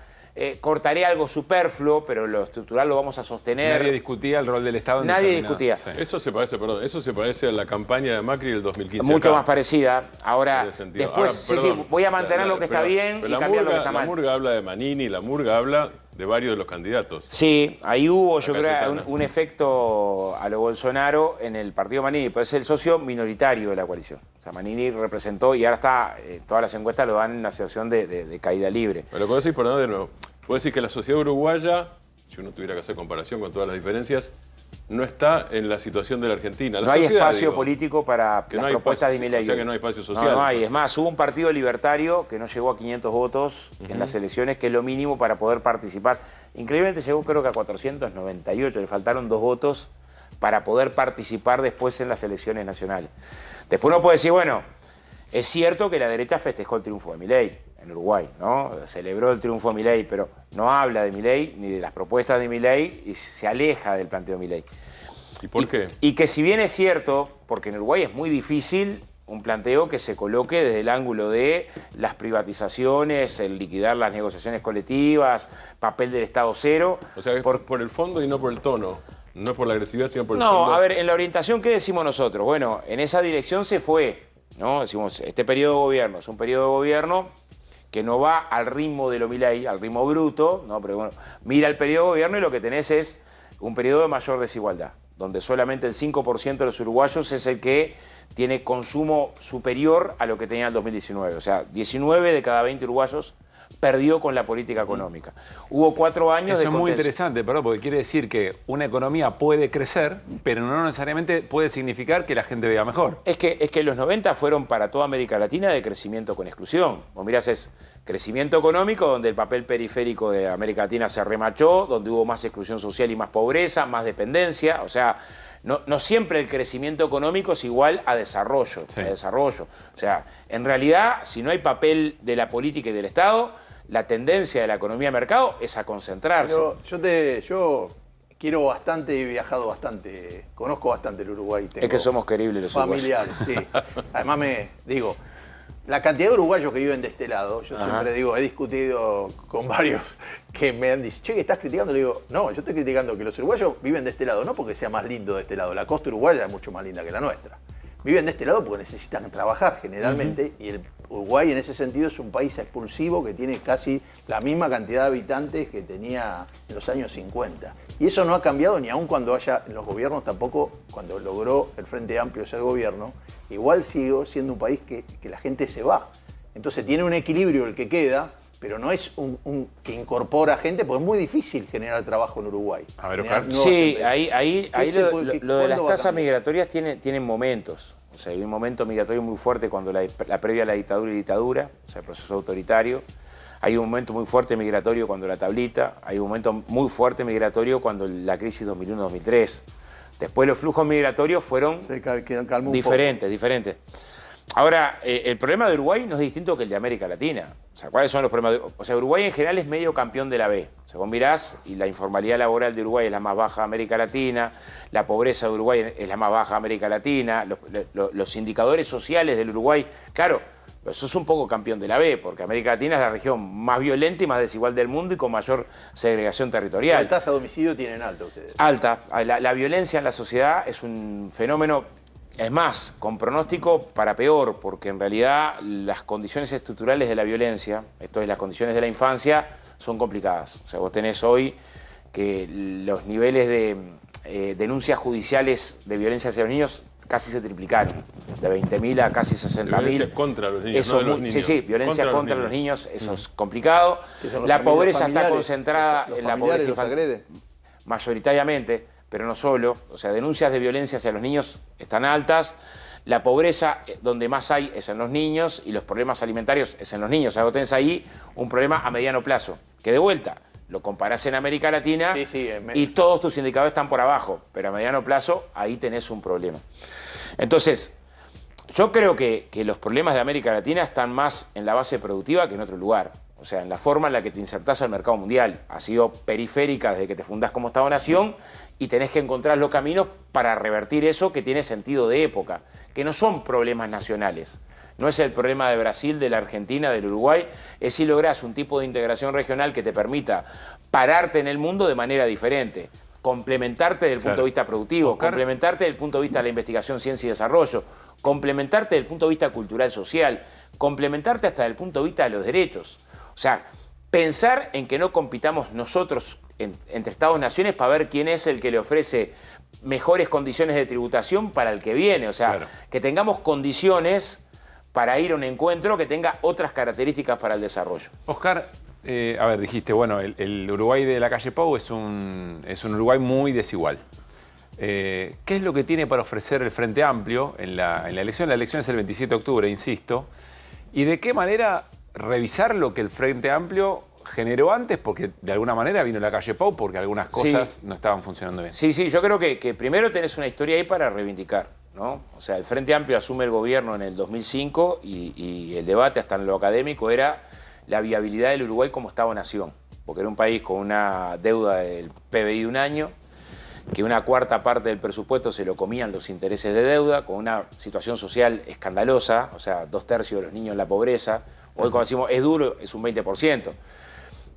cortaré algo superfluo, pero lo estructural lo vamos a sostener. Nadie discutía el rol del Estado en Nadie determinado- discutía. Sí. Eso se parece a la campaña de Macri del 2015. Mucho acá. más parecida. Ahora, En ese sentido. después, Ahora, sí, perdón, voy a mantener lo que está pero bien y la cambiar lo que murga- está mal. La murga habla de Manini, la murga habla de varios de los candidatos. Sí, ahí hubo, yo Acá creo, Cayetana. un efecto a lo Bolsonaro en el partido Manini, pero es el socio minoritario de la coalición. O sea, Manini representó y ahora está, todas las encuestas lo dan en una situación de caída libre. Pero puedo decir, perdón, de nuevo, puedo decir que la sociedad uruguaya, si uno tuviera que hacer comparación con todas las diferencias, no está en la situación de la Argentina. La No hay sociedad, espacio digo, político para que las no hay propuestas de espacio, Milei. o sea que no hay espacio social. No hay. Es más, hubo un partido libertario que no llegó a 500 votos en las elecciones, que es lo mínimo para poder participar. Increíblemente llegó creo que a 498, le faltaron 2 votos para poder participar después en las elecciones nacionales. Después uno puede decir, bueno, es cierto que la derecha festejó el triunfo de Milei en Uruguay, ¿no? Celebró el triunfo de Milei, pero no habla de Milei ni de las propuestas de Milei y se aleja del planteo de Milei. ¿Y por qué? Y que si bien es cierto, porque en Uruguay es muy difícil un planteo que se coloque desde el ángulo de las privatizaciones, el liquidar las negociaciones colectivas, papel del Estado cero. O sea, por el fondo y no por el tono. No es por la agresividad, sino por el No, fondo. a ver, en la orientación, ¿qué decimos nosotros? Bueno, en esa dirección se fue, ¿no? Decimos, este periodo de gobierno es un periodo de gobierno que no va al ritmo de lo Milei, al ritmo bruto, ¿no? Pero bueno, mira el periodo de gobierno y lo que tenés es un periodo de mayor desigualdad, donde solamente el 5% de los uruguayos es el que tiene consumo superior a lo que tenía en el 2019. O sea, 19 de cada 20 uruguayos perdió con la política económica. Hubo 4 años de Eso es muy interesante, perdón, porque quiere decir que una economía puede crecer, pero no necesariamente puede significar que la gente viva mejor. Es que los 90 fueron para toda América Latina de crecimiento con exclusión. Vos mirás, es crecimiento económico donde el papel periférico de América Latina se remachó, donde hubo más exclusión social y más pobreza, más dependencia. O sea, no siempre el crecimiento económico es igual a desarrollo, Sí. a desarrollo. O sea, en realidad, si no hay papel de la política y del Estado, la tendencia de la economía de mercado es a concentrarse. Yo quiero bastante, he viajado bastante, conozco bastante el Uruguay. Es que somos queribles los familiares, uruguayos. sí. Además digo, la cantidad de uruguayos que viven de este lado, yo Ajá. siempre digo, he discutido con varios que me han dicho, che, ¿estás criticando? Le digo, no, yo estoy criticando que los uruguayos viven de este lado, no porque sea más lindo de este lado, la costa uruguaya es mucho más linda que la nuestra. Viven de este lado porque necesitan trabajar generalmente, y el Uruguay en ese sentido es un país expulsivo que tiene casi la misma cantidad de habitantes que tenía en los años 50. Y eso no ha cambiado ni aun cuando haya en los gobiernos, tampoco cuando logró el Frente Amplio ser gobierno, igual sigue siendo un país que la gente se va. Entonces tiene un equilibrio el que queda, pero no es un que incorpora gente, porque es muy difícil generar trabajo en Uruguay. A ver, Generar Oscar. nuevas Sí, empresas. ahí lo de las ¿Cuándo va a tasas cambiar? migratorias tienen momentos. O sea, hay un momento migratorio muy fuerte cuando la previa a la dictadura, o sea, el proceso autoritario. Hay un momento muy fuerte migratorio cuando la tablita. Hay un momento muy fuerte migratorio cuando la crisis 2001-2003. Después los flujos migratorios fueron diferentes. Ahora, el problema de Uruguay no es distinto que el de América Latina. O sea, ¿cuáles son los problemas? O sea, Uruguay en general es medio campeón de la B. O sea, vos mirás y la informalidad laboral de Uruguay es la más baja de América Latina, la pobreza de Uruguay es la más baja de América Latina, los indicadores sociales del Uruguay, claro, eso es un poco campeón de la B, porque América Latina es la región más violenta y más desigual del mundo y con mayor segregación territorial. ¿Qué tasa de homicidio tienen alta ustedes? Alta. La violencia en la sociedad es un fenómeno, es más, con pronóstico para peor, porque en realidad las condiciones estructurales de la violencia, esto es las condiciones de la infancia, son complicadas. O sea, vos tenés hoy que los niveles de denuncias judiciales de violencia hacia los niños casi se triplicaron, de 20.000 a casi 60.000. Violencia contra los niños, Eso, no de los niños. Sí, violencia contra los niños, eso es complicado. Que son los La pobreza está familiares, concentrada los en la familiares pobreza los infantil. agreden. Mayoritariamente, pero no solo. O sea, denuncias de violencia hacia los niños están altas. La pobreza donde más hay es en los niños y los problemas alimentarios es en los niños. O sea, vos tenés ahí un problema a mediano plazo, que de vuelta lo comparás en América Latina y todos tus indicadores están por abajo, pero a mediano plazo ahí tenés un problema. Entonces, yo creo que los problemas de América Latina están más en la base productiva que en otro lugar. O sea, en la forma en la que te insertás al mercado mundial. Ha sido periférica desde que te fundás como Estado-Nación y tenés que encontrar los caminos para revertir eso que tiene sentido de época, que no son problemas nacionales. No es el problema de Brasil, de la Argentina, del Uruguay, es si lográs un tipo de integración regional que te permita pararte en el mundo de manera diferente, complementarte desde el punto de vista productivo, complementarte desde el punto de vista de la investigación, ciencia y desarrollo, complementarte desde el punto de vista cultural, social, complementarte hasta desde el punto de vista de los derechos. O sea, pensar en que no compitamos nosotros entre Estados-naciones para ver quién es el que le ofrece mejores condiciones de tributación para el que viene. O sea, que tengamos condiciones para ir a un encuentro que tenga otras características para el desarrollo. Oscar, a ver, dijiste, bueno, el Uruguay de la calle Pau es un Uruguay muy desigual. ¿Qué es lo que tiene para ofrecer el Frente Amplio en la elección? La elección es el 27 de octubre, insisto. ¿Y de qué manera revisar lo que el Frente Amplio generó antes? Porque de alguna manera vino la calle Pau porque algunas cosas no estaban funcionando bien. Sí, yo creo que primero tenés una historia ahí para reivindicar, ¿no? O sea, el Frente Amplio asume el gobierno en el 2005 y el debate hasta en lo académico era la viabilidad del Uruguay como Estado-nación, porque era un país con una deuda del PBI de un año, que una cuarta parte del presupuesto se lo comían los intereses de deuda, con una situación social escandalosa, o sea, 2/3 de los niños en la pobreza. Hoy, como decimos, es duro, es un 20%.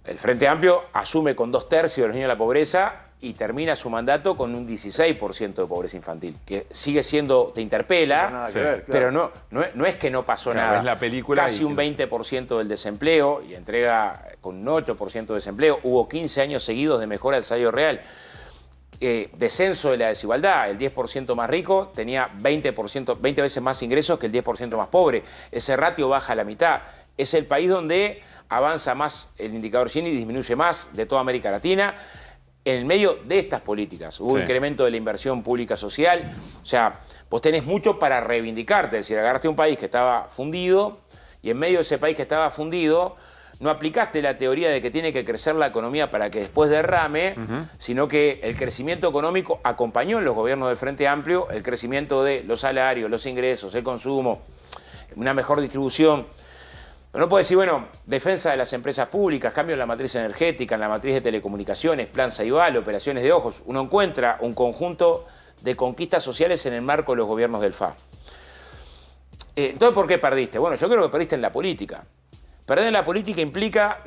El Frente Amplio asume con 2/3 de los niños en la pobreza y termina su mandato con un 16% de pobreza infantil, que sigue siendo, te interpela, nada que ver, claro. pero no es que no pasó Claro, nada. es la película Casi y- un 20% del desempleo y entrega con un 8% de desempleo. Hubo 15 años seguidos de mejora del salario real. Descenso de la desigualdad, el 10% más rico tenía 20 veces más ingresos que el 10% más pobre. Ese ratio baja a la mitad. Es el país donde avanza más el indicador Gini, disminuye más de toda América Latina. En el medio de estas políticas hubo Sí. incremento de la inversión pública social. O sea, vos tenés mucho para reivindicarte. Es decir, agarraste un país que estaba fundido y en medio de ese país que estaba fundido no aplicaste la teoría de que tiene que crecer la economía para que después derrame, sino que el crecimiento económico acompañó en los gobiernos del Frente Amplio el crecimiento de los salarios, los ingresos, el consumo, una mejor distribución. Pero no puede decir, bueno, defensa de las empresas públicas, cambio en la matriz energética, en la matriz de telecomunicaciones, plan Saibal, operaciones de ojos. Uno encuentra un conjunto de conquistas sociales en el marco de los gobiernos del FA. Entonces, ¿por qué perdiste? Bueno, yo creo que perdiste en la política. Perder en la política implica,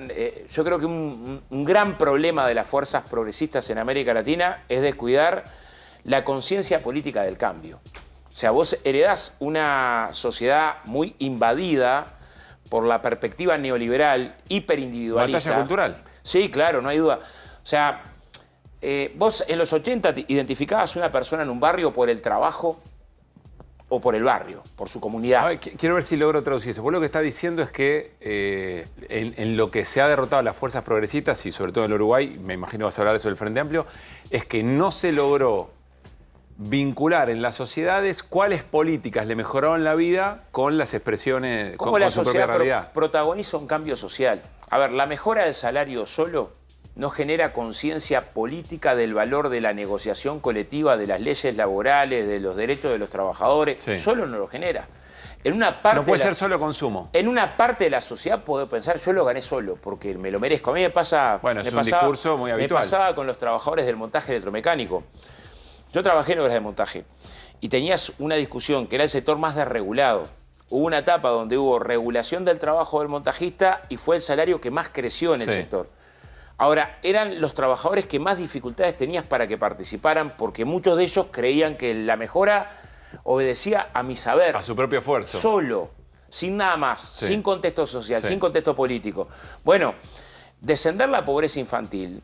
yo creo que un gran problema de las fuerzas progresistas en América Latina es descuidar la conciencia política del cambio. O sea, vos heredás una sociedad muy invadida por la perspectiva neoliberal, hiperindividualista. Batalla cultural. Sí, claro, no hay duda. O sea, vos en los 80 identificabas una persona en un barrio por el trabajo o por el barrio, por su comunidad. A ver, quiero ver si logro traducir eso. Vos lo que está diciendo es que en lo que se ha derrotado a las fuerzas progresistas, y sobre todo en el Uruguay, me imagino vas a hablar de eso del Frente Amplio, es que no se logró vincular en las sociedades cuáles políticas le mejoraron la vida con las expresiones, ¿Cómo con la su propia sociedad realidad. protagoniza un cambio social? A ver, la mejora del salario solo no genera conciencia política del valor de la negociación colectiva, de las leyes laborales, de los derechos de los trabajadores. Sí. Solo no lo genera. En una parte No puede de la- ser solo consumo. En una parte de la sociedad puedo pensar, yo lo gané solo, porque me lo merezco. A mí me pasa... Bueno, me es un pasaba- discurso muy habitual. Me pasaba con los trabajadores del montaje electromecánico. Yo trabajé en obras de montaje y tenías una discusión que era el sector más desregulado. Hubo una etapa donde hubo regulación del trabajo del montajista y fue el salario que más creció en el Sí. sector. Ahora, eran los trabajadores que más dificultades tenías para que participaran porque muchos de ellos creían que la mejora obedecía a mi saber. A su propio esfuerzo. Solo, sin nada más, Sí. sin contexto social, Sí. sin contexto político. Bueno, descender la pobreza infantil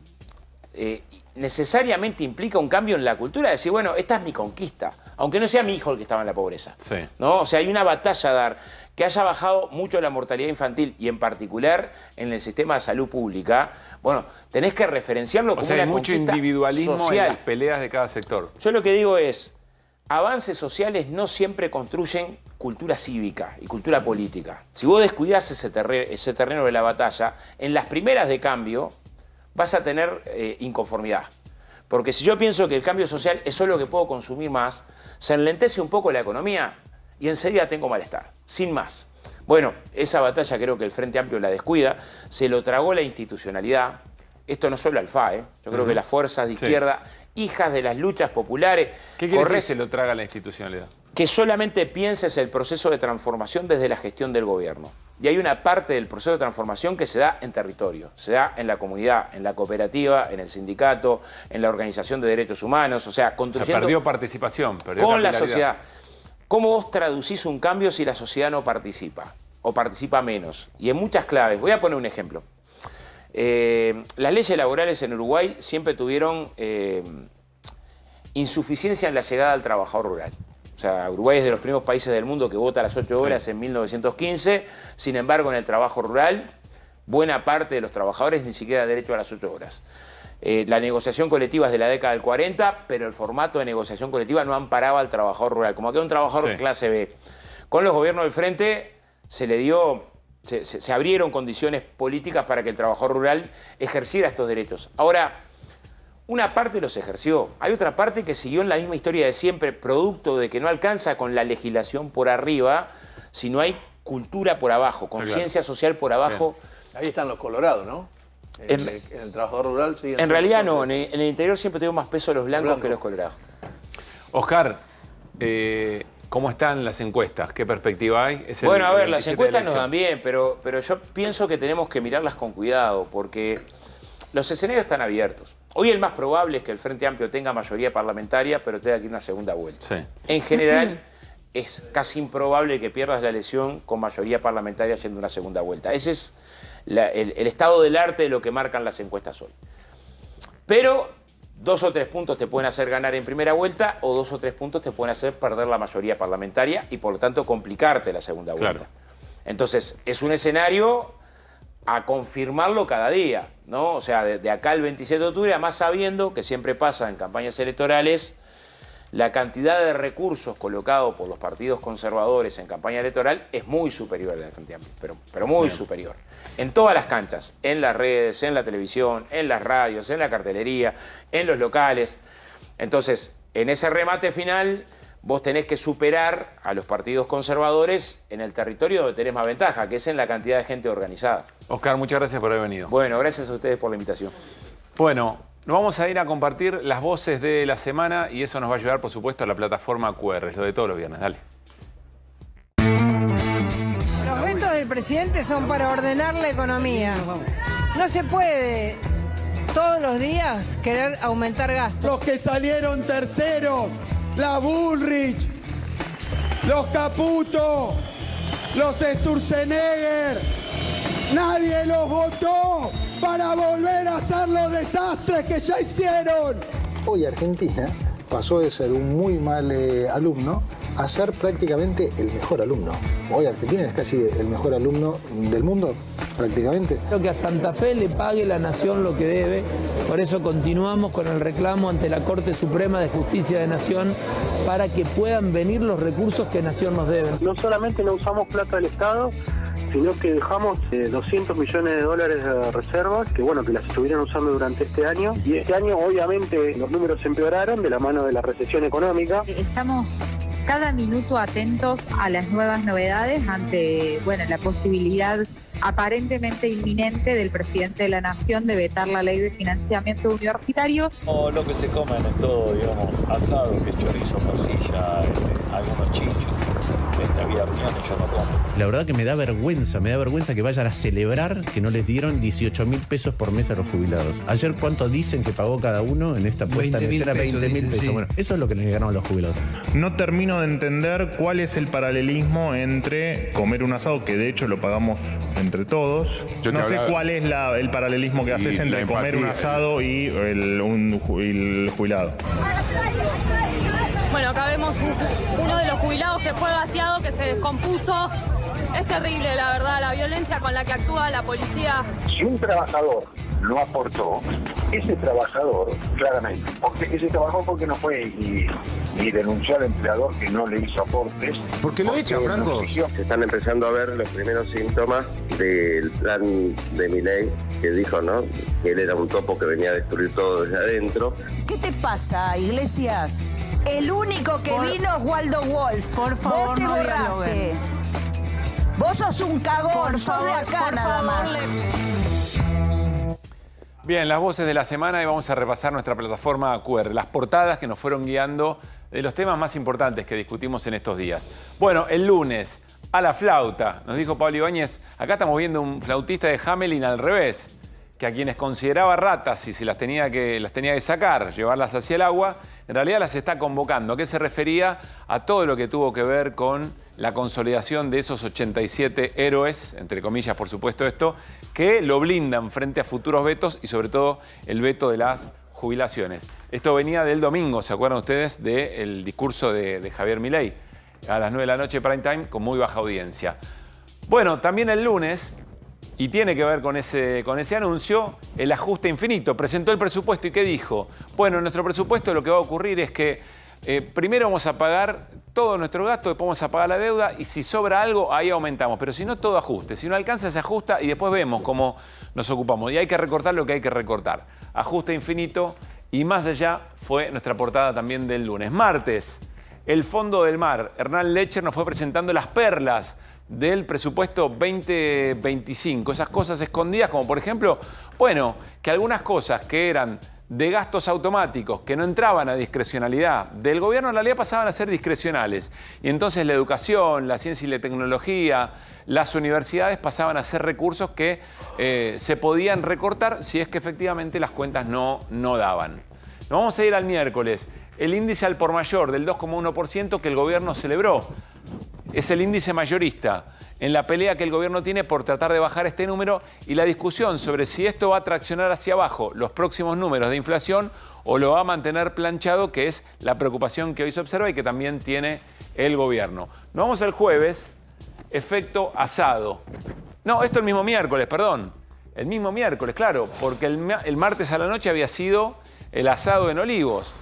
necesariamente implica un cambio en la cultura, de decir, bueno, esta es mi conquista, aunque no sea mi hijo el que estaba en la pobreza. Sí. ¿No? O sea, hay una batalla a dar. Que haya bajado mucho la mortalidad infantil y en particular en el sistema de salud pública, bueno, tenés que referenciarlo O como sea, hay una mucho conquista individualismo social. en las peleas de cada sector. Yo lo que digo es, avances sociales no siempre construyen cultura cívica y cultura política. Si vos descuidás ese terreno de la batalla, en las primeras de cambio vas a tener inconformidad. Porque si yo pienso que el cambio social es solo que puedo consumir más, se enlentece un poco la economía y enseguida tengo malestar, sin más. Bueno, esa batalla creo que el Frente Amplio la descuida, se lo tragó la institucionalidad. Esto no solo al FA, yo creo que las fuerzas de izquierda, hijas de las luchas populares... ¿Qué quiere decir que se lo traga la institucionalidad? Que solamente pienses el proceso de transformación desde la gestión del gobierno. Y hay una parte del proceso de transformación que se da en territorio, se da en la comunidad, en la cooperativa, en el sindicato, en la organización de derechos humanos, o sea, construyendo... perdió participación, perdió con la capilaridad. sociedad. ¿Cómo vos traducís un cambio si la sociedad no participa? O participa menos. Y en muchas claves. Voy a poner un ejemplo. Las leyes laborales en Uruguay siempre tuvieron insuficiencia en la llegada al trabajador rural. O sea, Uruguay es de los primeros países del mundo que vota las 8 horas en 1915. Sin embargo, en el trabajo rural, buena parte de los trabajadores ni siquiera derecho a las 8 horas. La negociación colectiva es de la década del 40, pero el formato de negociación colectiva no amparaba al trabajador rural, como que era un trabajador clase B. Con los gobiernos del Frente se le dio, se abrieron condiciones políticas para que el trabajador rural ejerciera estos derechos. Ahora, una parte los ejerció, hay otra parte que siguió en la misma historia de siempre, producto de que no alcanza con la legislación por arriba, sino hay cultura por abajo, conciencia social por abajo. Ahí están los colorados, ¿no? En el trabajador rural sí. En realidad no, en el interior siempre tengo más peso los blancos que los colorados. Oscar, ¿cómo están las encuestas? ¿Qué perspectiva hay? Bueno, a ver, las encuestas nos dan bien, pero yo pienso que tenemos que mirarlas con cuidado, porque los escenarios están abiertos. Hoy el más probable es que el Frente Amplio tenga mayoría parlamentaria, pero tenga que ir una segunda vuelta. Sí. En general, es casi improbable que pierdas la elección con mayoría parlamentaria yendo a una segunda vuelta. Ese es el estado del arte de lo que marcan las encuestas hoy. Pero 2 o 3 puntos te pueden hacer ganar en primera vuelta o 2 o 3 puntos te pueden hacer perder la mayoría parlamentaria y por lo tanto complicarte la segunda vuelta. Claro. Entonces, es un escenario a confirmarlo cada día, ¿no? O sea, de acá al 27 de octubre, además sabiendo que siempre pasa en campañas electorales, la cantidad de recursos colocados por los partidos conservadores en campaña electoral es muy superior a la del Frente Amplio, pero muy superior. En todas las canchas, en las redes, en la televisión, en las radios, en la cartelería, en los locales. Entonces, en ese remate final, vos tenés que superar a los partidos conservadores en el territorio donde tenés más ventaja, que es en la cantidad de gente organizada. Oscar, muchas gracias por haber venido. Bueno, gracias a ustedes por la invitación. Bueno, nos vamos a ir a compartir las voces de la semana y eso nos va a ayudar, por supuesto, a la plataforma QR, lo de todos los viernes. Dale. Los vetos del presidente son para ordenar la economía. No se puede todos los días querer aumentar gastos. Los que salieron terceros, la Bullrich, los Caputo, los Sturzenegger, nadie los votó para volver a hacer los desastres que ya hicieron. Hoy Argentina pasó de ser un muy mal alumno a ser prácticamente el mejor alumno. Hoy Argentina es casi el mejor alumno del mundo, prácticamente. Creo que a Santa Fe le pague la nación lo que debe, por eso continuamos con el reclamo ante la Corte Suprema de Justicia de Nación para que puedan venir los recursos que Nación nos debe. No solamente no usamos plata del Estado, sino que dejamos 200 millones de dólares de reservas, que bueno, que las estuvieron usando durante este año. Y este año obviamente los números empeoraron de la mano de la recesión económica. Estamos cada minuto atentos a las nuevas novedades ante, bueno, la posibilidad aparentemente inminente del presidente de la Nación de vetar la ley de financiamiento universitario. O lo que se comen es todo, digamos, asado, que es chorizo, morcilla, algunos chichos. Había reuniones, yo no como. La verdad que me da vergüenza que vayan a celebrar que no les dieron 18.000 pesos por mes a los jubilados. Ayer, ¿cuánto dicen que pagó cada uno en esta puesta en escena? 20.000 pesos. Sí. Bueno, eso es lo que les llegaron a los jubilados. No termino de entender cuál es el paralelismo entre comer un asado, que de hecho lo pagamos entre todos. No sé cuál es el paralelismo que haces entre comer un asado y el jubilado. Bueno, acá vemos uno de los jubilados que fue vaciado, que se descompuso. Es terrible, la verdad, la violencia con la que actúa la policía. Si un trabajador no aportó, ese trabajador, claramente, ese trabajador porque no fue y denunció al empleador que no le hizo aportes. ¿Por qué lo echa, Franco? Se están empezando a ver los primeros síntomas del plan de Milei, que dijo, ¿no?, que él era un topo que venía a destruir todo desde adentro. ¿Qué te pasa, Iglesias? El único que vino es Waldo Wolf. Por favor, vos te no borraste. Vos sos un cagón, sos de acá nada más. Bien, las voces de la semana y vamos a repasar nuestra plataforma QR, las portadas que nos fueron guiando de los temas más importantes que discutimos en estos días. Bueno, el lunes, a la flauta, nos dijo Pablo Ibáñez, acá estamos viendo un flautista de Hamelin al revés, que a quienes consideraba ratas y se las tenía que sacar, llevarlas hacia el agua, en realidad las está convocando. ¿A qué se refería? A todo lo que tuvo que ver con la consolidación de esos 87 héroes, entre comillas por supuesto esto, que lo blindan frente a futuros vetos y sobre todo el veto de las jubilaciones. Esto venía del domingo, ¿se acuerdan ustedes? Del discurso de Javier Milei, a las 9 de la noche prime time, con muy baja audiencia. Bueno, también el lunes, y tiene que ver con ese anuncio, el ajuste infinito. Presentó el presupuesto y ¿qué dijo? Bueno, en nuestro presupuesto lo que va a ocurrir es que primero vamos a pagar todo nuestro gasto, después vamos a pagar la deuda y si sobra algo, ahí aumentamos. Pero si no, todo ajuste. Si no alcanza, se ajusta y después vemos cómo nos ocupamos. Y hay que recortar lo que hay que recortar. Ajuste infinito y más allá fue nuestra portada también del lunes. Martes, el Fondo del Mar. Hernán Lecher nos fue presentando las perlas del presupuesto 2025. Esas cosas escondidas, como por ejemplo, bueno, que algunas cosas que eran de gastos automáticos, que no entraban a discrecionalidad del gobierno, en realidad pasaban a ser discrecionales. Y entonces la educación, la ciencia y la tecnología, las universidades pasaban a ser recursos que se podían recortar si es que efectivamente las cuentas no daban. Nos vamos a ir al miércoles. El índice al por mayor del 2,1% que el gobierno celebró. Es el índice mayorista en la pelea que el gobierno tiene por tratar de bajar este número y la discusión sobre si esto va a traccionar hacia abajo los próximos números de inflación o lo va a mantener planchado, que es la preocupación que hoy se observa y que también tiene el gobierno. Nos vamos al jueves, efecto asado. No, esto el mismo miércoles, perdón. El mismo miércoles, claro, porque el martes a la noche había sido el asado en Olivos.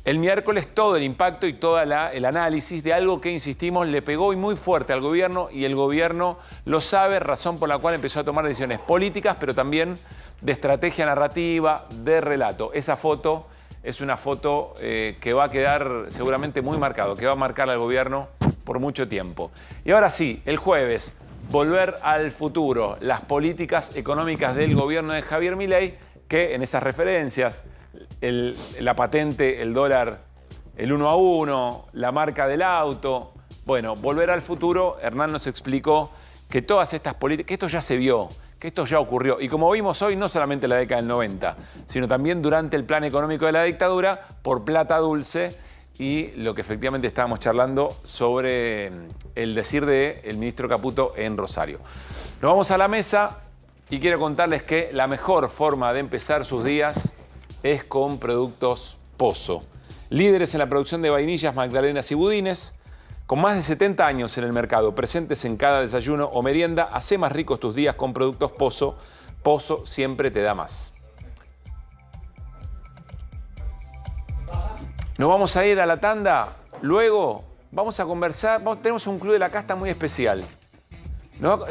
El miércoles todo el impacto y todo el análisis de algo que, insistimos, le pegó hoy muy fuerte al gobierno y el gobierno lo sabe, razón por la cual empezó a tomar decisiones políticas, pero también de estrategia narrativa, de relato. Esa foto es una foto que va a quedar seguramente muy marcado, que va a marcar al gobierno por mucho tiempo. Y ahora sí, el jueves, volver al futuro, las políticas económicas del gobierno de Javier Milei, que en esas referencias, la patente, el dólar, el 1 a 1, la marca del auto. Bueno, volver al futuro, Hernán nos explicó que todas estas políticas, que esto ya se vio, que esto ya ocurrió. Y como vimos hoy, no solamente en la década del 90, sino también durante el plan económico de la dictadura, por plata dulce, y lo que efectivamente estábamos charlando sobre el decir del ministro Caputo en Rosario. Nos vamos a la mesa y quiero contarles que la mejor forma de empezar sus días es con Productos Pozo. Líderes en la producción de vainillas, magdalenas y budines, con más de 70 años en el mercado, presentes en cada desayuno o merienda, hace más ricos tus días con Productos Pozo. Pozo siempre te da más. Nos vamos a ir a la tanda, luego vamos a conversar, tenemos un club de la casta muy especial.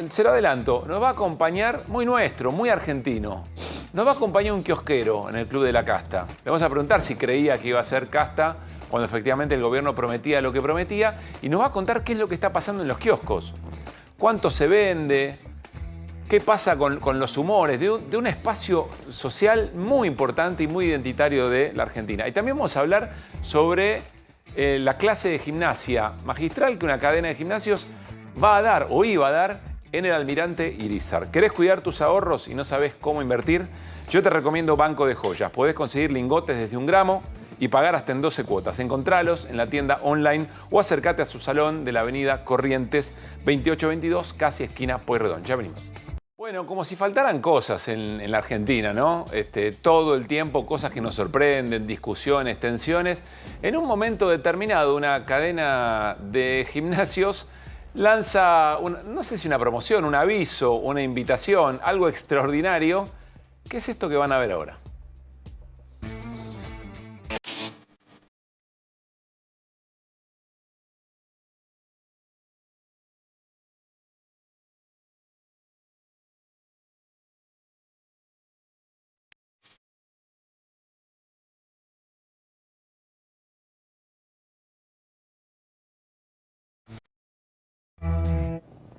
Se lo adelanto, nos va a acompañar, muy nuestro, muy argentino. Nos va a acompañar un kiosquero en el Club de la Casta. Le vamos a preguntar si creía que iba a ser casta cuando efectivamente el gobierno prometía lo que prometía y nos va a contar qué es lo que está pasando en los kioscos. Cuánto se vende, qué pasa con los humores de un espacio social muy importante y muy identitario de la Argentina. Y también vamos a hablar sobre la clase de gimnasia magistral que una cadena de gimnasios va a dar o iba a dar en el Almirante Irízar. ¿Querés cuidar tus ahorros y no sabés cómo invertir? Yo te recomiendo Banco de Joyas. Podés conseguir lingotes desde 1 gramo y pagar hasta en 12 cuotas. Encontralos en la tienda online o acércate a su salón de la avenida Corrientes 2822, casi esquina Pueyrredón. Ya venimos. Bueno, como si faltaran cosas en la Argentina, ¿no? Todo el tiempo cosas que nos sorprenden, discusiones, tensiones. En un momento determinado, una cadena de gimnasios lanza, no sé si una promoción, un aviso, una invitación, algo extraordinario. ¿Qué es esto que van a ver ahora?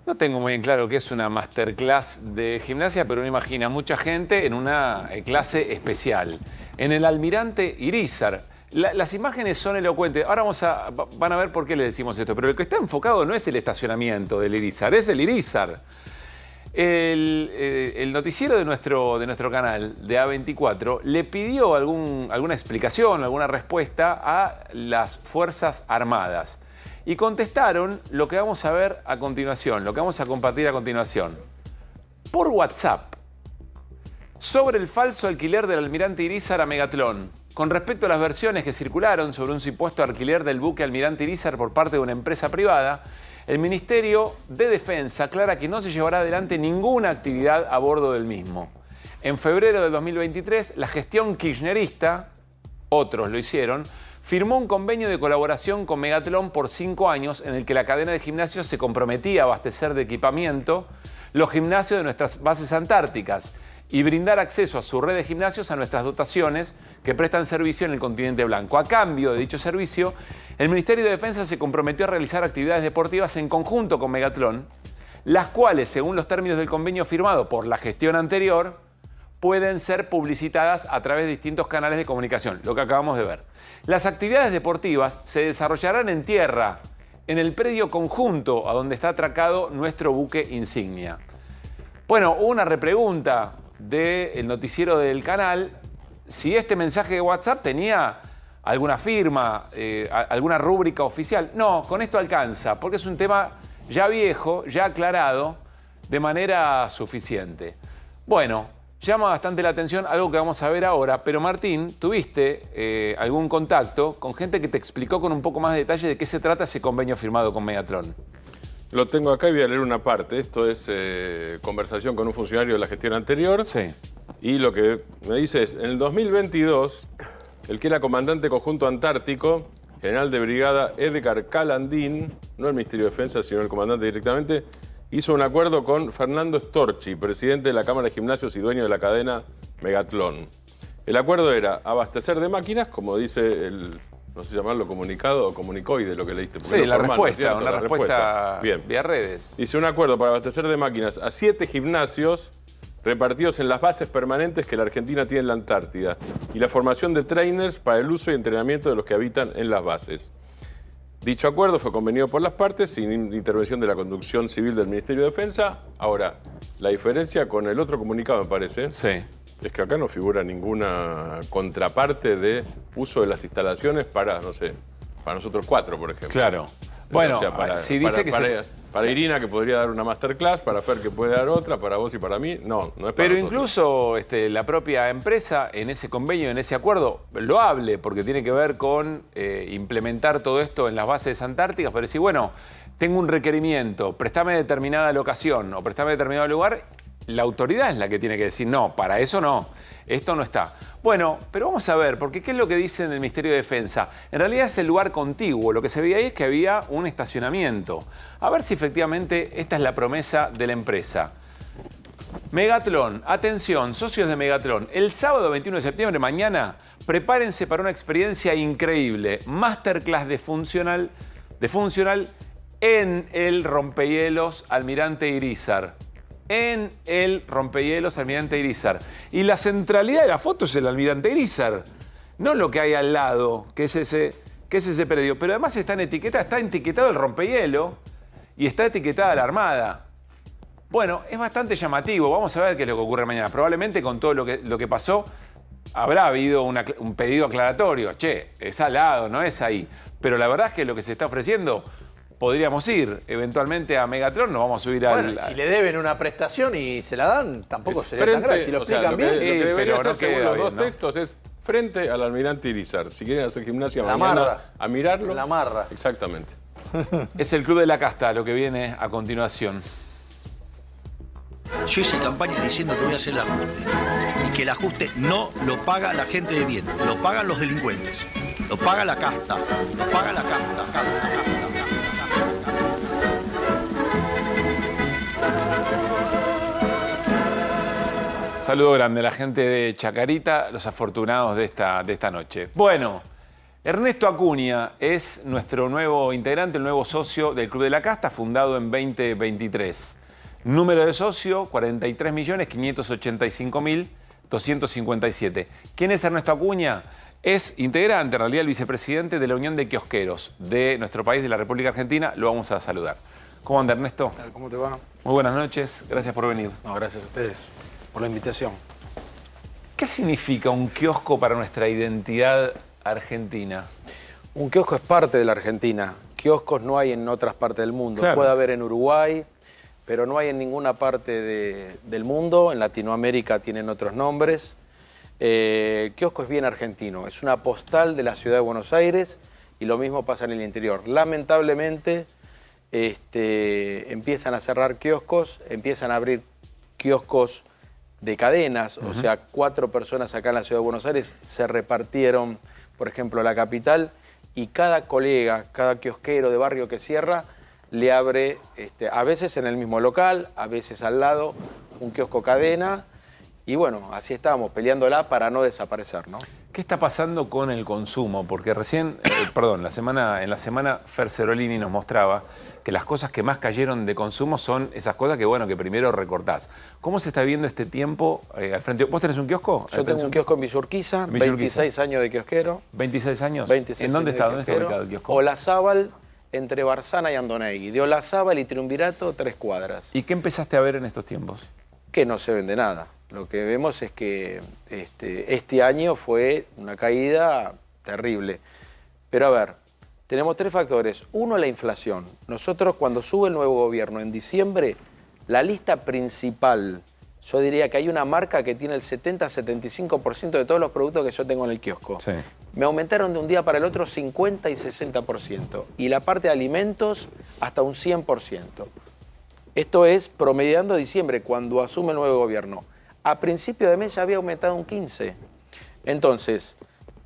No tengo muy bien claro qué es una masterclass de gimnasia, pero uno imagina mucha gente en una clase especial. En el Almirante Irízar. Las imágenes son elocuentes. Ahora van a ver por qué le decimos esto. Pero lo que está enfocado no es el estacionamiento del Irízar, es el Irízar. El noticiero de nuestro canal, de A24, le pidió alguna explicación, alguna respuesta a las Fuerzas Armadas. Y contestaron lo que vamos a ver a continuación, lo que vamos a compartir a continuación. Por WhatsApp, sobre el falso alquiler del Almirante Irízar a Megatlón. Con respecto a las versiones que circularon sobre un supuesto alquiler del buque Almirante Irízar por parte de una empresa privada, el Ministerio de Defensa aclara que no se llevará adelante ninguna actividad a bordo del mismo. En febrero de 2023, la gestión kirchnerista, otros lo hicieron, firmó un convenio de colaboración con Megatlón por 5 años en el que la cadena de gimnasios se comprometía a abastecer de equipamiento los gimnasios de nuestras bases antárticas y brindar acceso a su red de gimnasios a nuestras dotaciones que prestan servicio en el continente blanco. A cambio de dicho servicio, el Ministerio de Defensa se comprometió a realizar actividades deportivas en conjunto con Megatlón las cuales, según los términos del convenio firmado por la gestión anterior, pueden ser publicitadas a través de distintos canales de comunicación, lo que acabamos de ver. Las actividades deportivas se desarrollarán en tierra, en el predio conjunto a donde está atracado nuestro buque insignia. Bueno, hubo una repregunta del noticiero del canal si este mensaje de WhatsApp tenía alguna firma, alguna rúbrica oficial. No, con esto alcanza, porque es un tema ya viejo, ya aclarado, de manera suficiente. Bueno, llama bastante la atención algo que vamos a ver ahora, pero Martín, ¿tuviste algún contacto con gente que te explicó con un poco más de detalle de qué se trata ese convenio firmado con Megatron? Lo tengo acá y voy a leer una parte. Esto es conversación con un funcionario de la gestión anterior. Sí. Y lo que me dice es, en el 2022, el que era comandante conjunto antártico, general de brigada Edgar Calandín, no el Ministerio de Defensa, sino el comandante directamente, hizo un acuerdo con Fernando Storchi, presidente de la Cámara de Gimnasios y dueño de la cadena Megatlón. El acuerdo era abastecer de máquinas, como dice el, no sé llamarlo comunicado o comunicoide, lo que leíste. Sí, la respuesta, ¿no? una respuesta bien. Vía redes. Hice un acuerdo para abastecer de máquinas a 7 gimnasios repartidos en las bases permanentes que la Argentina tiene en la Antártida y la formación de trainers para el uso y entrenamiento de los que habitan en las bases. Dicho acuerdo fue convenido por las partes sin intervención de la conducción civil del Ministerio de Defensa. Ahora, la diferencia con el otro comunicado, me parece, sí, es que acá no figura ninguna contraparte de uso de las instalaciones para, no sé, para nosotros 4, por ejemplo. Claro. Bueno, o sea, si dice que para Irina, que podría dar una masterclass, para Fer, que puede dar otra, para vos y para mí, no es para Pero nosotros. incluso la propia empresa, en ese convenio, en ese acuerdo, lo hable, porque tiene que ver con implementar todo esto en las bases antárticas, pero decir, bueno, tengo un requerimiento, préstame determinada locación o préstame determinado lugar, la autoridad es la que tiene que decir, no, para eso no, esto no está. Bueno, pero vamos a ver, porque ¿qué es lo que dice en el Ministerio de Defensa? En realidad es el lugar contiguo, lo que se veía ahí es que había un estacionamiento. A ver si efectivamente esta es la promesa de la empresa. Megatlón, atención, socios de Megatlón, el sábado 21 de septiembre, mañana, prepárense para una experiencia increíble, masterclass de funcional en el rompehielos Almirante Irízar. En el rompehielos Almirante Irízar. Y la centralidad de la foto es el Almirante Irízar, no lo que hay al lado, que es ese predio. Pero además está etiquetado el rompehielo y está etiquetada la Armada. Bueno, es bastante llamativo. Vamos a ver qué es lo que ocurre mañana. Probablemente con todo lo que pasó habrá habido un pedido aclaratorio. Che, es al lado, no es ahí. Pero la verdad es que lo que se está ofreciendo, podríamos ir eventualmente a Megatlón, nos vamos a subir al... Bueno, si le deben una prestación y se la dan, tampoco sería tan grave. Si lo explican bien. Lo que debería pero ser, no según queda los bien, dos ¿no? textos, es frente al Almirante Irízar. Si quieren hacer gimnasia La mañana, marra. a mirarlo. La marra. Exactamente. Es el Club de la Casta lo que viene a continuación. Yo hice campaña diciendo que voy a hacer el ajuste y que el ajuste no lo paga la gente de bien, lo pagan los delincuentes, lo paga la casta, lo paga la casta. Saludo grande a la gente de Chacarita, los afortunados de esta noche. Bueno, Ernesto Acuña es nuestro nuevo integrante, el nuevo socio del Club de la Casta, fundado en 2023. Número de socio, 43.585.257. ¿Quién es Ernesto Acuña? Es integrante, en realidad el vicepresidente de la Unión de Kiosqueros de nuestro país, de la República Argentina. Lo vamos a saludar. ¿Cómo anda, Ernesto? ¿Cómo te va? Muy buenas noches, gracias por venir. No, gracias a ustedes por la invitación. ¿Qué significa un kiosco para nuestra identidad argentina? Un kiosco es parte de la Argentina. Kioscos no hay en otras partes del mundo. Claro. Puede haber en Uruguay, pero no hay en ninguna parte del mundo. En Latinoamérica tienen otros nombres. Kiosco es bien argentino. Es una postal de la ciudad de Buenos Aires y lo mismo pasa en el interior. Lamentablemente empiezan a cerrar kioscos, empiezan a abrir kioscos de cadenas, o sea, 4 personas acá en la ciudad de Buenos Aires se repartieron, por ejemplo, a la capital, y cada colega, cada kiosquero de barrio que cierra, le abre, a veces en el mismo local, a veces al lado, un kiosco cadena, Y bueno, así estábamos, peleándola para no desaparecer, ¿no? ¿Qué está pasando con el consumo? Porque recién, en la semana Fer Cerolini nos mostraba que las cosas que más cayeron de consumo son esas cosas que primero recortás. ¿Cómo se está viendo este tiempo al frente? ¿Vos tenés un kiosco? Yo tengo un kiosco en Villurquiza, 26 años de kiosquero. ¿26 años? 26 ¿En dónde años está? de ¿Dónde está kiosquero. ubicado el kiosco? Olazábal, entre Barzana y Andonegui. De Olazábal y Triunvirato, 3 cuadras. ¿Y qué empezaste a ver en estos tiempos? Que no se vende nada. Lo que vemos es que este año fue una caída terrible. Pero a ver, tenemos 3 factores. Uno, la inflación. Nosotros cuando sube el nuevo gobierno en diciembre, la lista principal, yo diría que hay una marca que tiene el 70-75% de todos los productos que yo tengo en el kiosco. Sí. Me aumentaron de un día para el otro 50 y 60%. Y la parte de alimentos hasta un 100%. Esto es promediando diciembre, cuando asume el nuevo gobierno. A principio de mes ya había aumentado un 15%. Entonces,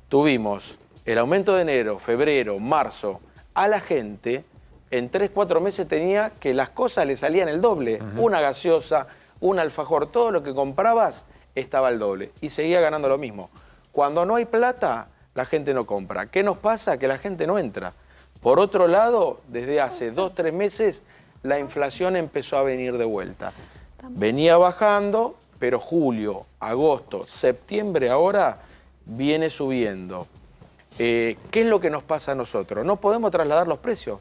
tuvimos el aumento de enero, febrero, marzo. A la gente, en 3-4 meses tenía que las cosas le salían el doble. Una gaseosa, un alfajor, todo lo que comprabas estaba al doble. Y seguía ganando lo mismo. Cuando no hay plata, la gente no compra. ¿Qué nos pasa? Que la gente no entra. Por otro lado, desde hace 2-3 meses, la inflación empezó a venir de vuelta. Venía bajando, pero julio, agosto, septiembre ahora viene subiendo. ¿Qué es lo que nos pasa a nosotros? No podemos trasladar los precios,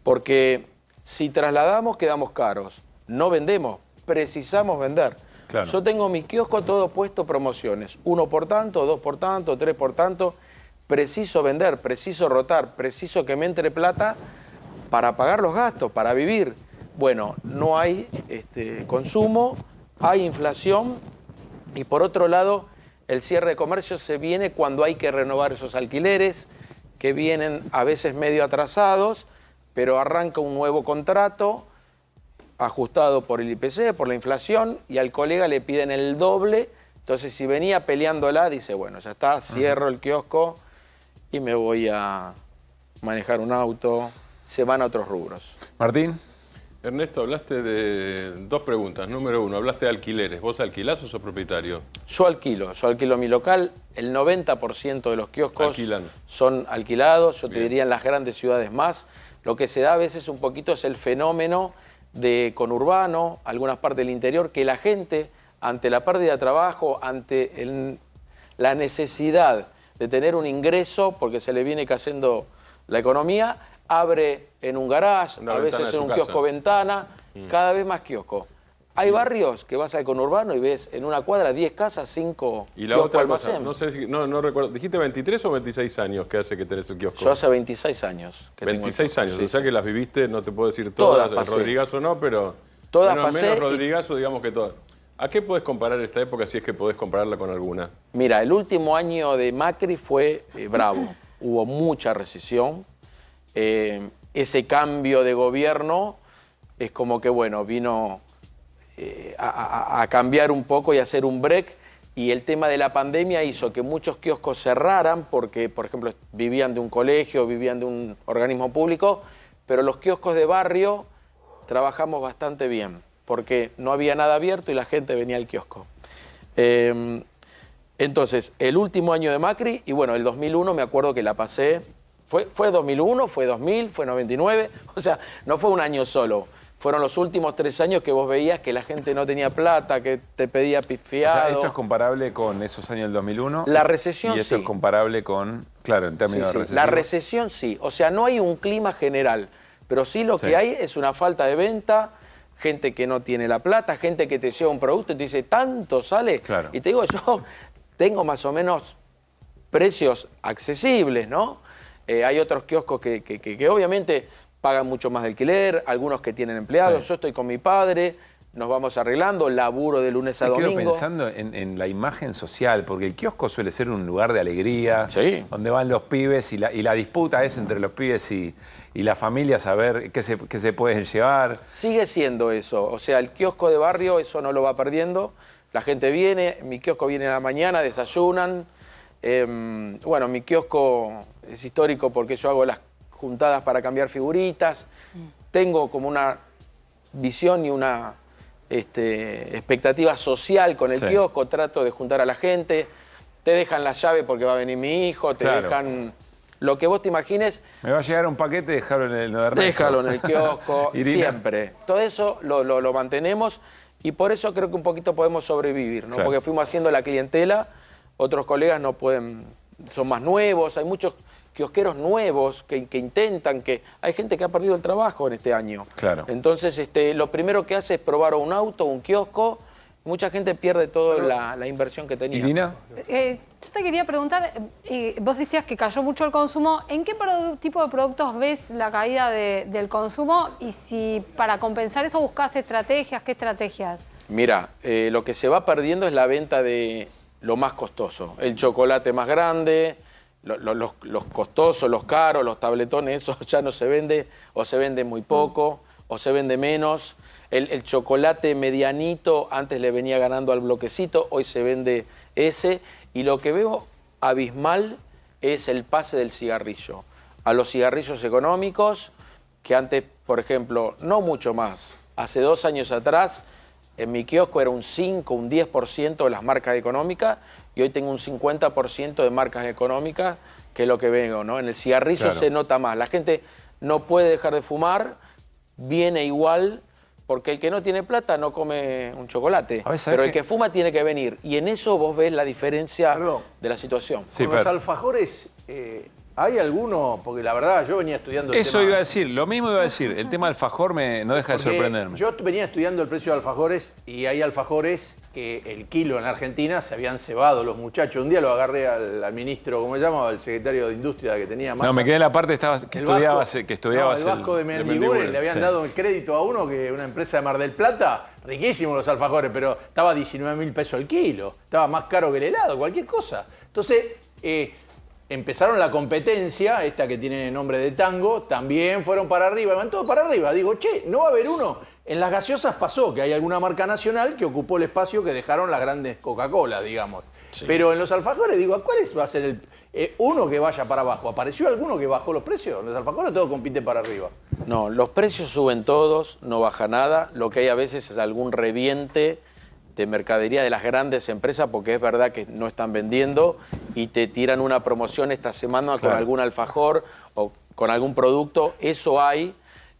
porque si trasladamos quedamos caros, no vendemos, precisamos vender. Claro. Yo tengo mi kiosco todo puesto promociones, 1 por tanto, 2 por tanto, 3 por tanto. Preciso vender, preciso rotar, preciso que me entre plata para pagar los gastos, para vivir. Bueno, no hay consumo, hay inflación y por otro lado el cierre de comercio se viene cuando hay que renovar esos alquileres que vienen a veces medio atrasados, pero arranca un nuevo contrato ajustado por el IPC, por la inflación, y al colega le piden el doble. Entonces si venía peleándola, dice, bueno, ya está, cierro el kiosco y me voy a manejar un auto, se van a otros rubros. Martín. Ernesto, hablaste de 2 preguntas. Número 1, hablaste de alquileres. ¿Vos alquilás o sos propietario? Yo alquilo mi local. El 90% de los kioscos son alquilados. Yo te diría en las grandes ciudades más. Lo que se da a veces un poquito es el fenómeno de conurbano, algunas partes del interior, que la gente, ante la pérdida de trabajo, ante la necesidad de tener un ingreso, porque se le viene cayendo la economía, abre en un garage, a veces en un kiosco ventana, cada vez más kiosco. Hay barrios que vas al conurbano y ves en una cuadra 10 casas, 5 y la otra cosa, no sé, no recuerdo, ¿dijiste 23 o 26 años que hace que tenés el kiosco? Yo hace 26 años. Que 26 años, sí, o sea que las viviste, no te puedo decir todas, el Rodrigazo no, pero todas menos Rodrigazo, digamos que todas. ¿A qué podés comparar esta época si es que podés compararla con alguna? Mira, el último año de Macri fue bravo, hubo mucha recesión. Ese cambio de gobierno es como que, bueno, vino a cambiar un poco y a hacer un break, y el tema de la pandemia hizo que muchos kioscos cerraran porque, por ejemplo, vivían de un colegio, vivían de un organismo público, pero los kioscos de barrio trabajamos bastante bien porque no había nada abierto y la gente venía al kiosco. Entonces, el último año de Macri, y bueno, el 2001 me acuerdo que la pasé. Fue 2001, fue 2000, fue 99, o sea, no fue un año solo. Fueron los últimos 3 años que vos veías que la gente no tenía plata, que te pedía pifiado. O sea, ¿esto es comparable con esos años del 2001? La recesión, y esto sí. Es comparable con, claro, en términos de recesión. La recesión, sí. O sea, no hay un clima general, pero sí lo que hay es una falta de venta, gente que no tiene la plata, gente que te lleva un producto y te dice, ¿tanto sale? Claro. Y te digo, yo tengo más o menos precios accesibles, ¿no? Hay otros kioscos que obviamente pagan mucho más de alquiler, algunos que tienen empleados. Sí. Yo estoy con mi padre, nos vamos arreglando, laburo de lunes a domingo. Quedo pensando en la imagen social, porque el kiosco suele ser un lugar de alegría, donde van los pibes y la disputa es entre los pibes y la familia, saber qué se pueden llevar. Sigue siendo eso, o sea, el kiosco de barrio eso no lo va perdiendo. La gente viene, mi kiosco viene a la mañana, desayunan. Bueno, mi kiosco es histórico porque yo hago las juntadas para cambiar figuritas. Tengo como una visión y una expectativa social con el kiosco, trato de juntar a la gente, te dejan la llave porque va a venir mi hijo, te dejan lo que vos te imagines. Me va a llegar un paquete, déjalo en el Ernesto. Déjalo en el kiosco, siempre. Todo eso lo mantenemos y por eso creo que un poquito podemos sobrevivir, ¿no? Porque fuimos haciendo la clientela, otros colegas no pueden, son más nuevos, hay muchos kiosqueros nuevos que intentan, que hay gente que ha perdido el trabajo en este año. Claro. Entonces, lo primero que hace es probar un auto, un kiosco. Mucha gente pierde toda la inversión que tenía. ¿Irina? Yo te quería preguntar, vos decías que cayó mucho el consumo. ¿En qué tipo de productos ves la caída del consumo? Y si para compensar eso buscás estrategias, ¿qué estrategias? Mira, lo que se va perdiendo es la venta de lo más costoso. El chocolate más grande, los costosos, los caros, los tabletones, eso ya no se vende, o se vende muy poco, o se vende menos. El chocolate medianito antes le venía ganando al bloquecito, hoy se vende ese. Y lo que veo abismal es el pase del cigarrillo. A los cigarrillos económicos, que antes, por ejemplo, no mucho más, hace 2 años atrás, en mi kiosco era un 5, un 10% de las marcas económicas, y hoy tengo un 50% de marcas económicas, que es lo que veo, ¿no? En el cigarrillo se nota más. La gente no puede dejar de fumar, viene igual, porque el que no tiene plata no come un chocolate. Pero el que fuma tiene que venir. Y en eso vos ves la diferencia de la situación. Con los alfajores, ¿hay alguno? Porque la verdad, yo venía estudiando el Eso tema. iba a decir, lo mismo iba a decir. El tema del alfajor no deja de sorprenderme. Yo venía estudiando el precio de alfajores y hay alfajores que el kilo en Argentina se habían cebado los muchachos. Un día lo agarré al ministro, ¿cómo se llama? Al secretario de Industria que tenía más. No, me quedé en la parte que estudiabas. El Vasco de Mendiguren, le habían dado el crédito a uno, que una empresa de Mar del Plata, riquísimos los alfajores, pero estaba a 19.000 pesos el kilo. Estaba más caro que el helado, cualquier cosa. Entonces, empezaron la competencia, esta que tiene nombre de tango, también fueron para arriba, van todos para arriba. Digo, che, ¿no va a haber uno? En las gaseosas pasó que hay alguna marca nacional que ocupó el espacio que dejaron las grandes Coca-Cola, digamos. Sí. Pero en los alfajores, digo, ¿cuál va a ser uno que vaya para abajo? ¿Apareció alguno que bajó los precios? En los alfajores todo compite para arriba. No, los precios suben todos, no baja nada. Lo que hay a veces es algún reviente de mercadería de las grandes empresas, porque es verdad que no están vendiendo y te tiran una promoción esta semana con algún alfajor o con algún producto. Eso hay.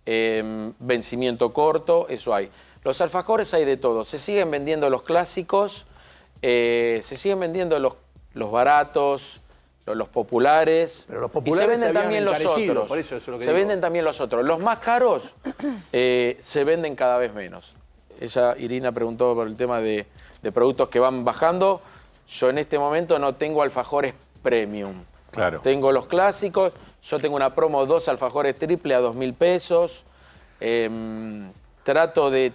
Vencimiento corto, eso hay. Los alfajores hay de todo. Se siguen vendiendo los clásicos, se siguen vendiendo los baratos, los populares. Pero los populares y se venden también los otros. Por eso es lo que se venden también los otros. Los más caros se venden cada vez menos. Irina preguntó por el tema de productos que van bajando. Yo en este momento no tengo alfajores premium. Claro. Tengo los clásicos. Yo tengo una promo 2 alfajores triple a 2.000 pesos. Trato de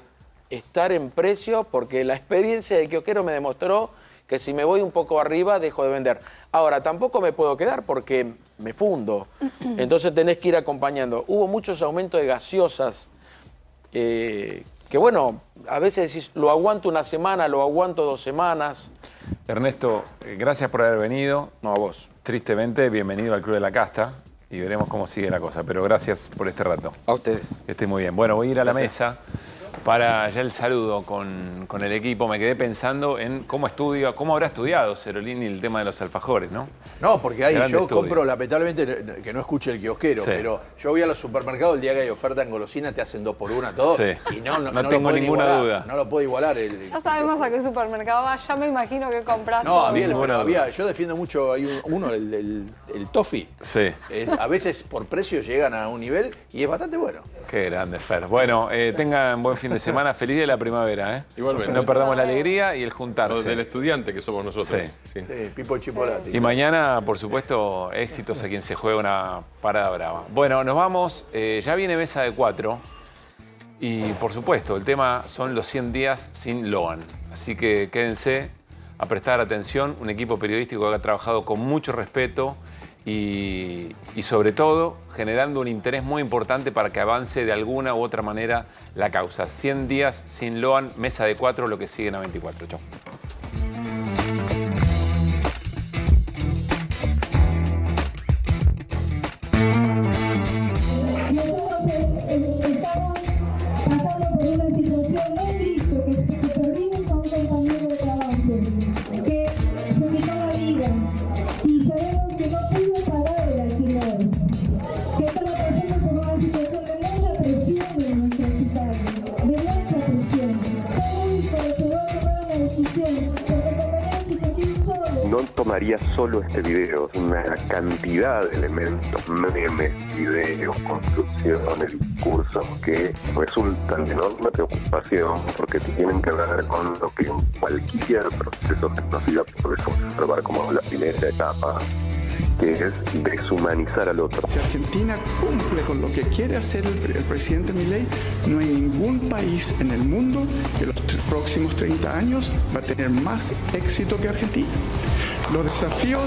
estar en precio porque la experiencia del kiosquero me demostró que si me voy un poco arriba dejo de vender. Ahora, tampoco me puedo quedar porque me fundo. Entonces tenés que ir acompañando. Hubo muchos aumentos de gaseosas que bueno, a veces decís, lo aguanto una semana, lo aguanto 2 semanas. Ernesto, gracias por haber venido. No, a vos. Tristemente, bienvenido al Club de la Casta. Y veremos cómo sigue la cosa. Pero gracias por este rato. A ustedes. Que esté muy bien. Bueno, voy a ir a la mesa para ya el saludo con el equipo. Me quedé pensando en cómo habrá estudiado Cerolini el tema de los alfajores, ¿no? No, porque yo compro, lamentablemente, que no escuche el kiosquero, pero yo voy a los supermercados el día que hay oferta en golosina, te hacen 2x1 todo. Sí. Y no tengo ninguna duda. No lo puedo igualar. Ya sabemos a qué supermercado va, ya me imagino que compraste. No, yo defiendo mucho, hay uno, el toffee. Sí. A veces por precio llegan a un nivel y es bastante bueno. Qué grande, Fer. Bueno, tengan buen fin de semana. Feliz de la primavera, ¿eh? Igualmente. No perdamos la alegría y el juntarse. Del estudiante que somos nosotros. Sí, Pipo Chipolati. Y mañana, por supuesto, éxitos a quien se juega una parada brava. Bueno, nos vamos. Ya viene Mesa de 4. Y, por supuesto, el tema son los 100 días sin Logan. Así que quédense a prestar atención. Un equipo periodístico que ha trabajado con mucho respeto y sobre todo generando un interés muy importante para que avance de alguna u otra manera la causa. 100 días sin Loan, Mesa de 4, lo que siguen a 24. Chau. Estamos pasando por una situación muy triste. que no pudo pagar el alquiler, que estaba pasando por una situación de mucha presión en nuestro hospital, de mucha presión. Todo médico llegó a tomar una decisión, porque convenía si sentir solo. No tomaría solo este video, es una cantidad de elementos, memes, videos, construcciones, discursos que resultan de enorme preocupación porque tienen que ver con lo que en cualquier proceso que nos siga podemos observar como la primera etapa, que es deshumanizar al otro. Si Argentina cumple con lo que quiere hacer el presidente Milei, no hay ningún país en el mundo que los próximos 30 años va a tener más éxito que Argentina. Los desafíos...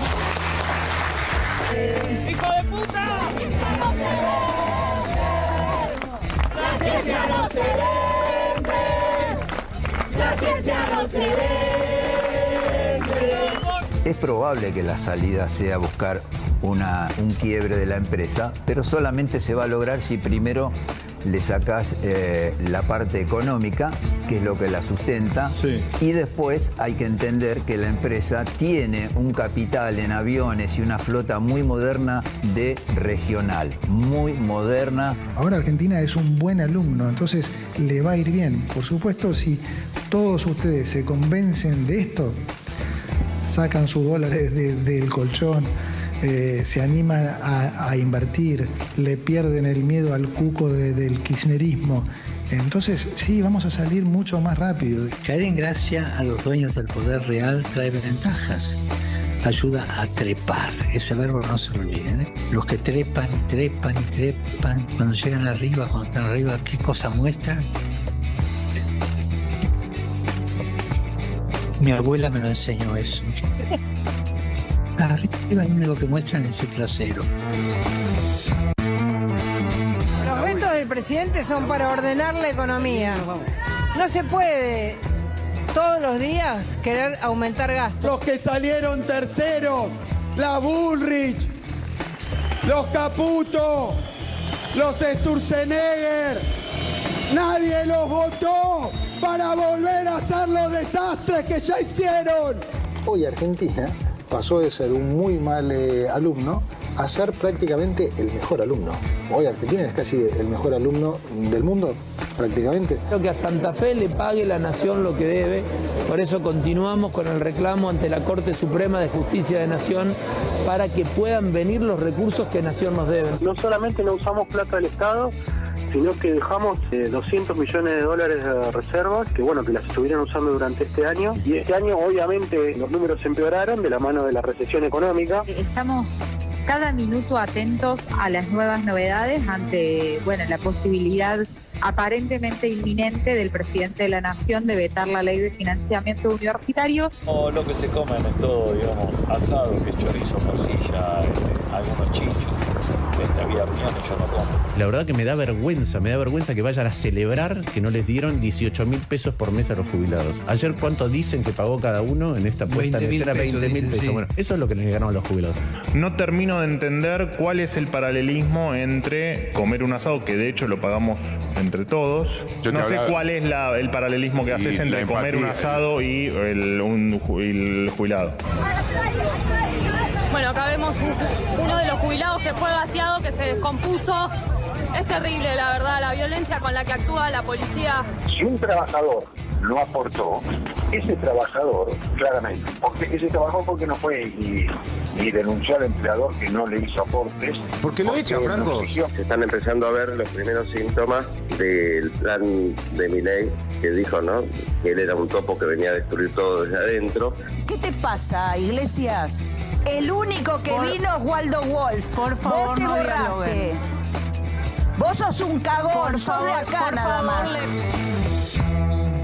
¡Hijo de puta! La ciencia no se vende. La ciencia no se vende. Es probable que la salida sea buscar un quiebre de la empresa, pero solamente se va a lograr si primero le sacás la parte económica, que es lo que la sustenta, y después hay que entender que la empresa tiene un capital en aviones y una flota muy moderna de regional, muy moderna. Ahora Argentina es un buen alumno, entonces le va a ir bien. Por supuesto, si todos ustedes se convencen de esto, sacan sus dólares del colchón, se animan a invertir, le pierden el miedo al cuco del kirchnerismo. Entonces, sí, vamos a salir mucho más rápido. Caer en gracia a los dueños del poder real trae ventajas. Ayuda a trepar. Ese verbo no se lo olviden, ¿eh? Los que trepan y trepan y trepan, cuando llegan arriba, cuando están arriba, ¿qué cosa muestran? Mi abuela me lo enseñó eso. Arriba lo único que muestran es el trasero. Los vetos del presidente son para ordenar la economía. No se puede todos los días querer aumentar gastos. Los que salieron terceros, la Bullrich, los Caputo, los Sturzenegger, nadie los votó para volver a hacer los desastres que ya hicieron. Hoy Argentina pasó de ser un muy mal alumno a ser prácticamente el mejor alumno. Hoy Argentina es casi el mejor alumno del mundo, prácticamente. Creo que a Santa Fe le pague la nación lo que debe, por eso continuamos con el reclamo ante la Corte Suprema de Justicia de Nación para que puedan venir los recursos que Nación nos debe. No solamente no usamos plata del Estado, sino que dejamos 200 millones de dólares de reservas, que bueno, que las estuvieron usando durante este año. Y este año obviamente los números se empeoraron de la mano de la recesión económica. Estamos cada minuto atentos a las nuevas novedades ante, bueno, la posibilidad aparentemente inminente del presidente de la Nación de vetar la ley de financiamiento universitario. O lo que se comen es todo, digamos, asado, que es chorizo, morcilla, algunos chichos. Había reuniones, yo no como. La verdad que me da vergüenza que vayan a celebrar que no les dieron 18.000 pesos por mes a los jubilados. Ayer, ¿cuánto dicen que pagó cada uno en esta puesta en escena? 20.000 pesos. Sí. Bueno, eso es lo que les llegaron a los jubilados. No termino de entender cuál es el paralelismo entre comer un asado, que de hecho lo pagamos entre todos. No sé cuál es el paralelismo que haces entre comer un asado y el jubilado. Bueno, acá vemos uno de los jubilados que fue vaciado, que se descompuso. Es terrible, la verdad, la violencia con la que actúa la policía. Si un trabajador no aportó, ese trabajador, claramente, porque ese trabajador porque no fue y denunció al empleador que no le hizo aportes. ¿Por qué lo echa, Franco? Se están empezando a ver los primeros síntomas del plan de Milei, que dijo, ¿no?, que él era un topo que venía a destruir todo desde adentro. ¿Qué te pasa, Iglesias? El único que vino es Waldo Wolf. Por favor, vos te no borraste. Vos sos un cagón, sos de acá nada más.